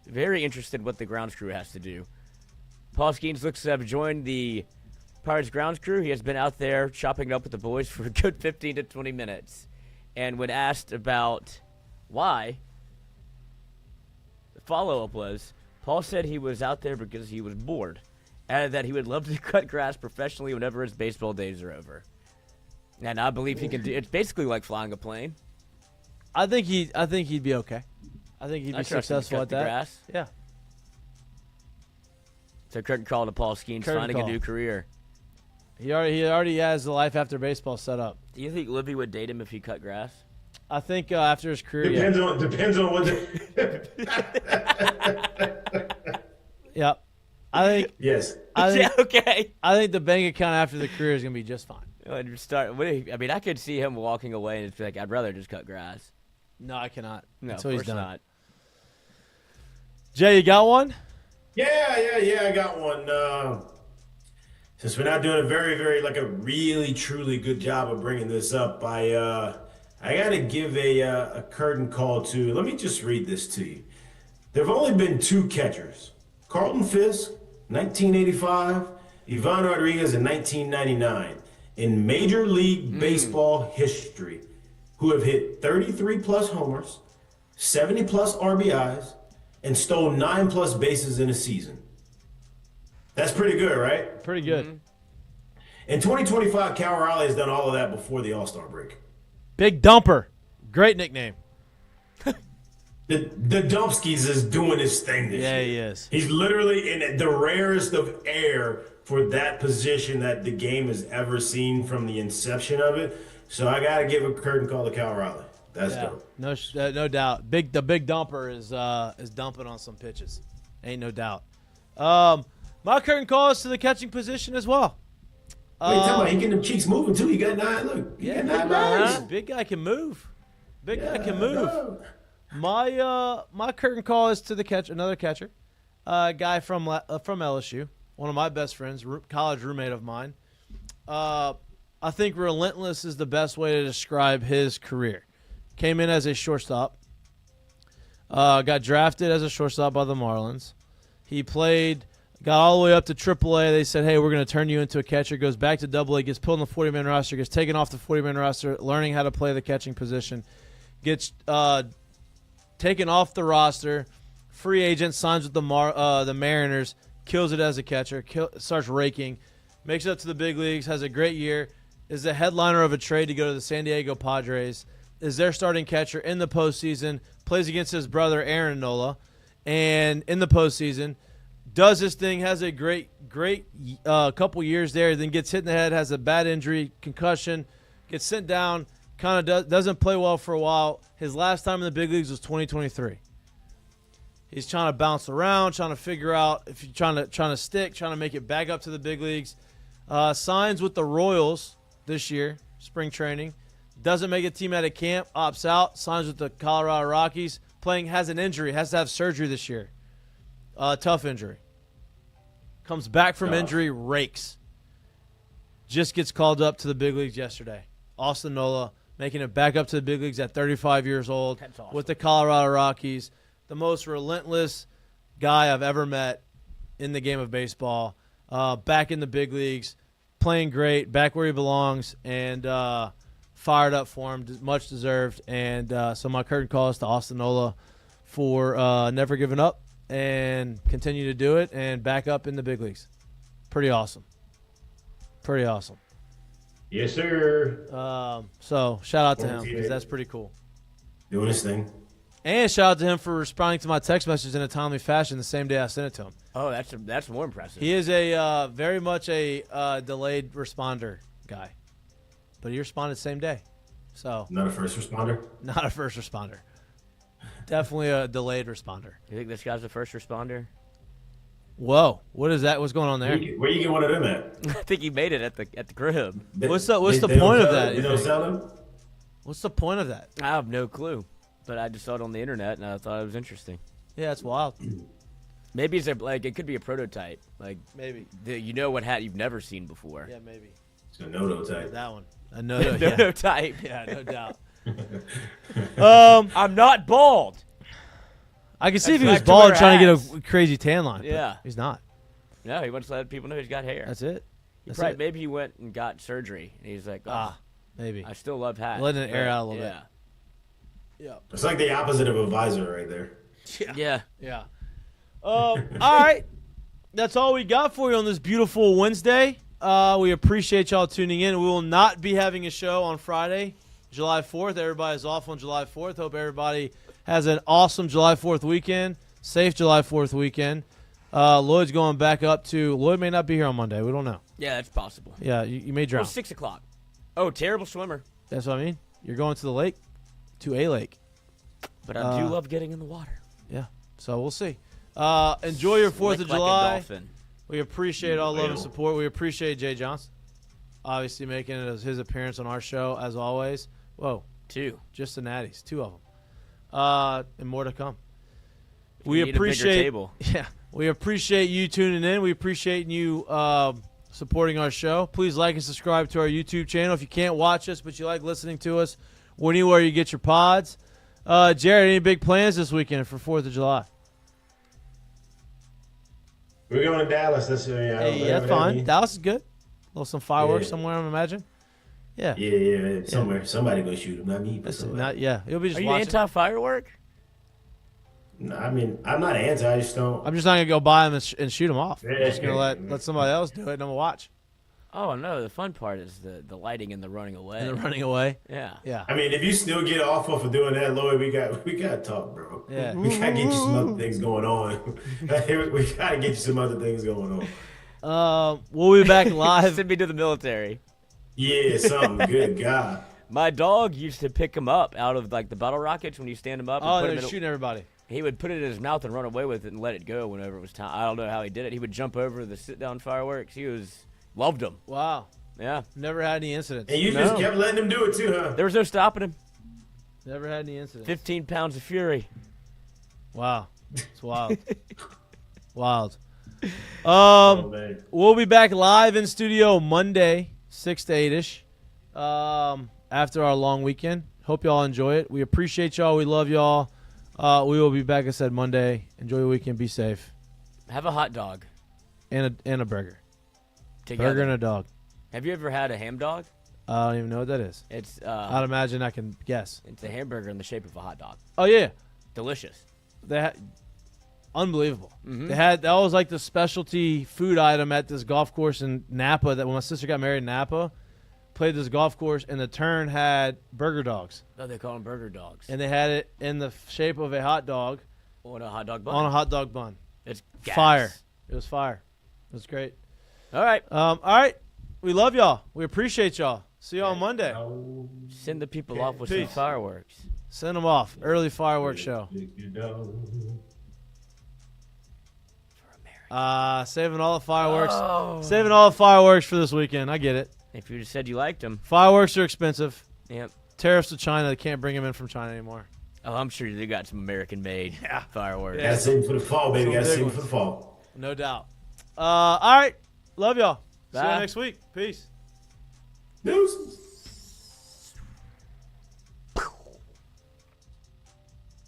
very interested in what the grounds crew has to do. Paul Skeens looks to have joined the Pirates grounds crew. He has been out there chopping it up with the boys for a good 15 to 20 minutes. And when asked about why, the follow-up was, Paul said he was out there because he was bored, and that he would love to cut grass professionally whenever his baseball days are over. And I believe he can do. It's basically like flying a plane. I think he'd be okay. I think he'd I be trust him to successful cut at the that. grass. Yeah. So curtain call to Paul Skeens Curtain finding call. a new career. He already has the life after baseball set up. Do you think Livy would date him if he cut grass? I think after his career, yeah. Depends on what Yep. I think Yes. Yeah, okay. I think the bank account after the career is gonna be just fine. I could see him walking away and it's like, I'd rather just cut grass. No, I cannot. No, Until of he's course done. not. Jay, you got one? Yeah, I got one. Since we're not doing a a really, truly good job of bringing this up, I got to give a curtain call to, let me just read this to you. There have only been two catchers, Carlton Fisk, 1985, Ivan Rodriguez in 1999, in Major League Baseball history, who have hit 33-plus homers, 70-plus RBIs, and stole 9-plus bases in a season. That's pretty good, right? Pretty good. Mm-hmm. In 2025, Cal Raleigh has done all of that before the All-Star break. Big Dumper. Great nickname. The Dumpskis is doing his thing this year. Yeah, he is. He's literally in the rarest of air for that position that the game has ever seen from the inception of it. So I got to give a curtain call to Cal Raleigh. That's dope. No doubt. The Big Dumper is dumping on some pitches. Ain't no doubt. My curtain call is to the catching position as well. Wait, tell me, he getting them cheeks moving too. He got 9. Look, he got 9 bars. Big guy can move. Big guy can move. My curtain call is to the another catcher, a guy from LSU, one of my best friends, college roommate of mine. I think relentless is the best way to describe his career. Came in as a shortstop. Got drafted as a shortstop by the Marlins. He played, got all the way up to AAA. They said, hey, we're going to turn you into a catcher. Goes back to AA, gets put on the 40-man roster, gets taken off the 40-man roster, learning how to play the catching position. Gets taken off the roster, free agent, signs with the Mariners, kills it as a catcher, starts raking, makes it up to the big leagues, has a great year, is the headliner of a trade to go to the San Diego Padres, is their starting catcher in the postseason, plays against his brother Aaron Nola, and in the postseason, does his thing, has a great couple years there, then gets hit in the head, has a bad injury, concussion, gets sent down, kind of doesn't play well for a while. His last time in the big leagues was 2023. He's trying to bounce around, trying to figure out if you're trying to stick, trying to make it back up to the big leagues. Signs with the Royals this year, spring training. Doesn't make a team out of camp, opts out, signs with the Colorado Rockies. Has an injury, has to have surgery this year. Tough injury. Comes back from injury, rakes. Just gets called up to the big leagues yesterday. Austin Nola making it back up to the big leagues at 35 years old. That's awesome. With the Colorado Rockies. The most relentless guy I've ever met in the game of baseball. Back in the big leagues, playing great, back where he belongs, and fired up for him, much deserved. And so my curtain call is to Austin Nola for never giving up and continue to do it and back up in the big leagues. Pretty awesome. Pretty awesome. Yes, sir. So shout out to him because that's pretty cool. Doing his thing. And shout out to him for responding to my text message in a timely fashion the same day I sent it to him. Oh, that's more impressive. He is a very much a delayed responder guy, but he responded the same day. So Not a first responder. not a first responder. Definitely a delayed responder. You think this guy's a first responder? Whoa, what is that? What's going on there? Where you get one of them at? I think he made it at the crib. What's the They point don't of sell that, it? you They don't think? sell them? What's the point of that? I have no clue, but I just saw it on the internet and I thought it was interesting. Yeah, it's wild. Maybe it's it could be a prototype, like Maybe. what hat you've never seen before. Yeah, maybe. It's a no type. That one. No, yeah. Prototype. Yeah, no doubt. I'm not bald. I can see if he That's was back to where bald trying to hats. get a crazy tan line. But Yeah. he's not. No, he wants to let people know he's got hair. That's it. That's Right, it. maybe he went and got surgery. And he's like, oh, Maybe. I still love hats. Letting it air but, out a little yeah. Yeah. It's like the opposite of a visor right there. Yeah. Yeah. All right. That's all we got for you on this beautiful Wednesday. We appreciate y'all tuning in. We will not be having a show on Friday, July 4th. Everybody's off on July 4th. Hope everybody has an awesome July 4th weekend. Safe July 4th weekend. Lloyd's going back up to – Lloyd may not be here on Monday. We don't know. Yeah, that's possible. Yeah, you may drown. Well, 6 o'clock. Oh, terrible swimmer. That's what I mean. You're going to the lake, to a lake. But I do love getting in the water. Yeah, so we'll see. Enjoy your 4th of Slick like a July. dolphin. We appreciate all love and support. We appreciate Jay Johnson, obviously making it as his appearance on our show, as always. Whoa, 2. just the Natties, 2 of them. And more to come. We need a bigger appreciate table. Yeah, we appreciate you tuning in. We appreciate you supporting our show. Please like and subscribe to our YouTube channel. If you can't watch us, but you like listening to us, anywhere you get your pods. Jared, any big plans this weekend for 4th of July? We're going to Dallas. That's Hey, that's fine. Dallas is good. Some fireworks somewhere, I imagine. Yeah. Yeah, somewhere. Somebody gonna shoot him, not me. But That's somebody. not. Yeah, you'll be just Are you watching. anti-firework? No, I mean, I'm not anti. I just don't. I'm just not gonna go buy them and shoot them off. I'm Yeah. just gonna let somebody else do it, and I'm gonna watch. Oh, no. The fun part is the lighting and the running away. And they're running away. Yeah. Yeah. I mean, if you still get off of doing that, Lloyd, we got to talk, bro. Yeah. We gotta get you some other things going on. We gotta get you some other things going on. We'll be back live. Send me to the military. Yeah, something. Good God. My dog used to pick him up out of like the bottle rockets when you stand him up. And Oh, put they're him in shooting everybody. He would put it in his mouth and run away with it and let it go whenever it was time. I don't know how he did it. He would jump over the sit-down fireworks. Loved them. Wow. Yeah. Never had any incidents. And you just kept letting him do it too, huh? There was no stopping him. Never had any incidents. 15 pounds of fury. Wow. It's wild. Wild. Oh, man. We'll be back live in studio Monday, 6 to 8-ish, after our long weekend. Hope y'all enjoy it. We appreciate y'all. We love y'all. We will be back, I said, Monday. Enjoy your weekend. Be safe. Have a hot dog. And a burger. Together. Burger and a dog. Have you ever had a ham dog? I don't even know what that is. It's I'd imagine I can guess. it's a hamburger in the shape of a hot dog. Oh, yeah. Delicious. Unbelievable. Mhm. That was like the specialty food item at this golf course in Napa. That when my sister got married in Napa, played this golf course, and the turn had burger dogs, Oh, they call them burger dogs. and they had it in the shape of a hot dog On a hot dog bun. on a hot dog bun. It's gas. Fire. It was fire. It was great. All right. All right. We love y'all. We appreciate y'all. See y'all on Monday. Send the people off with some Peace. fireworks. Send them off. Early fireworks show. Saving all the fireworks. Oh. Saving all the fireworks for this weekend. I get it. If you just said you liked them. Fireworks are expensive. Yep. Tariffs to China. They can't bring them in from China anymore. Oh, I'm sure they got some American-made fireworks. Gotta save them for the fall, baby. Some Gotta big save them ones. for the fall. No doubt. All right. Love y'all. See you Bye. next week. Peace.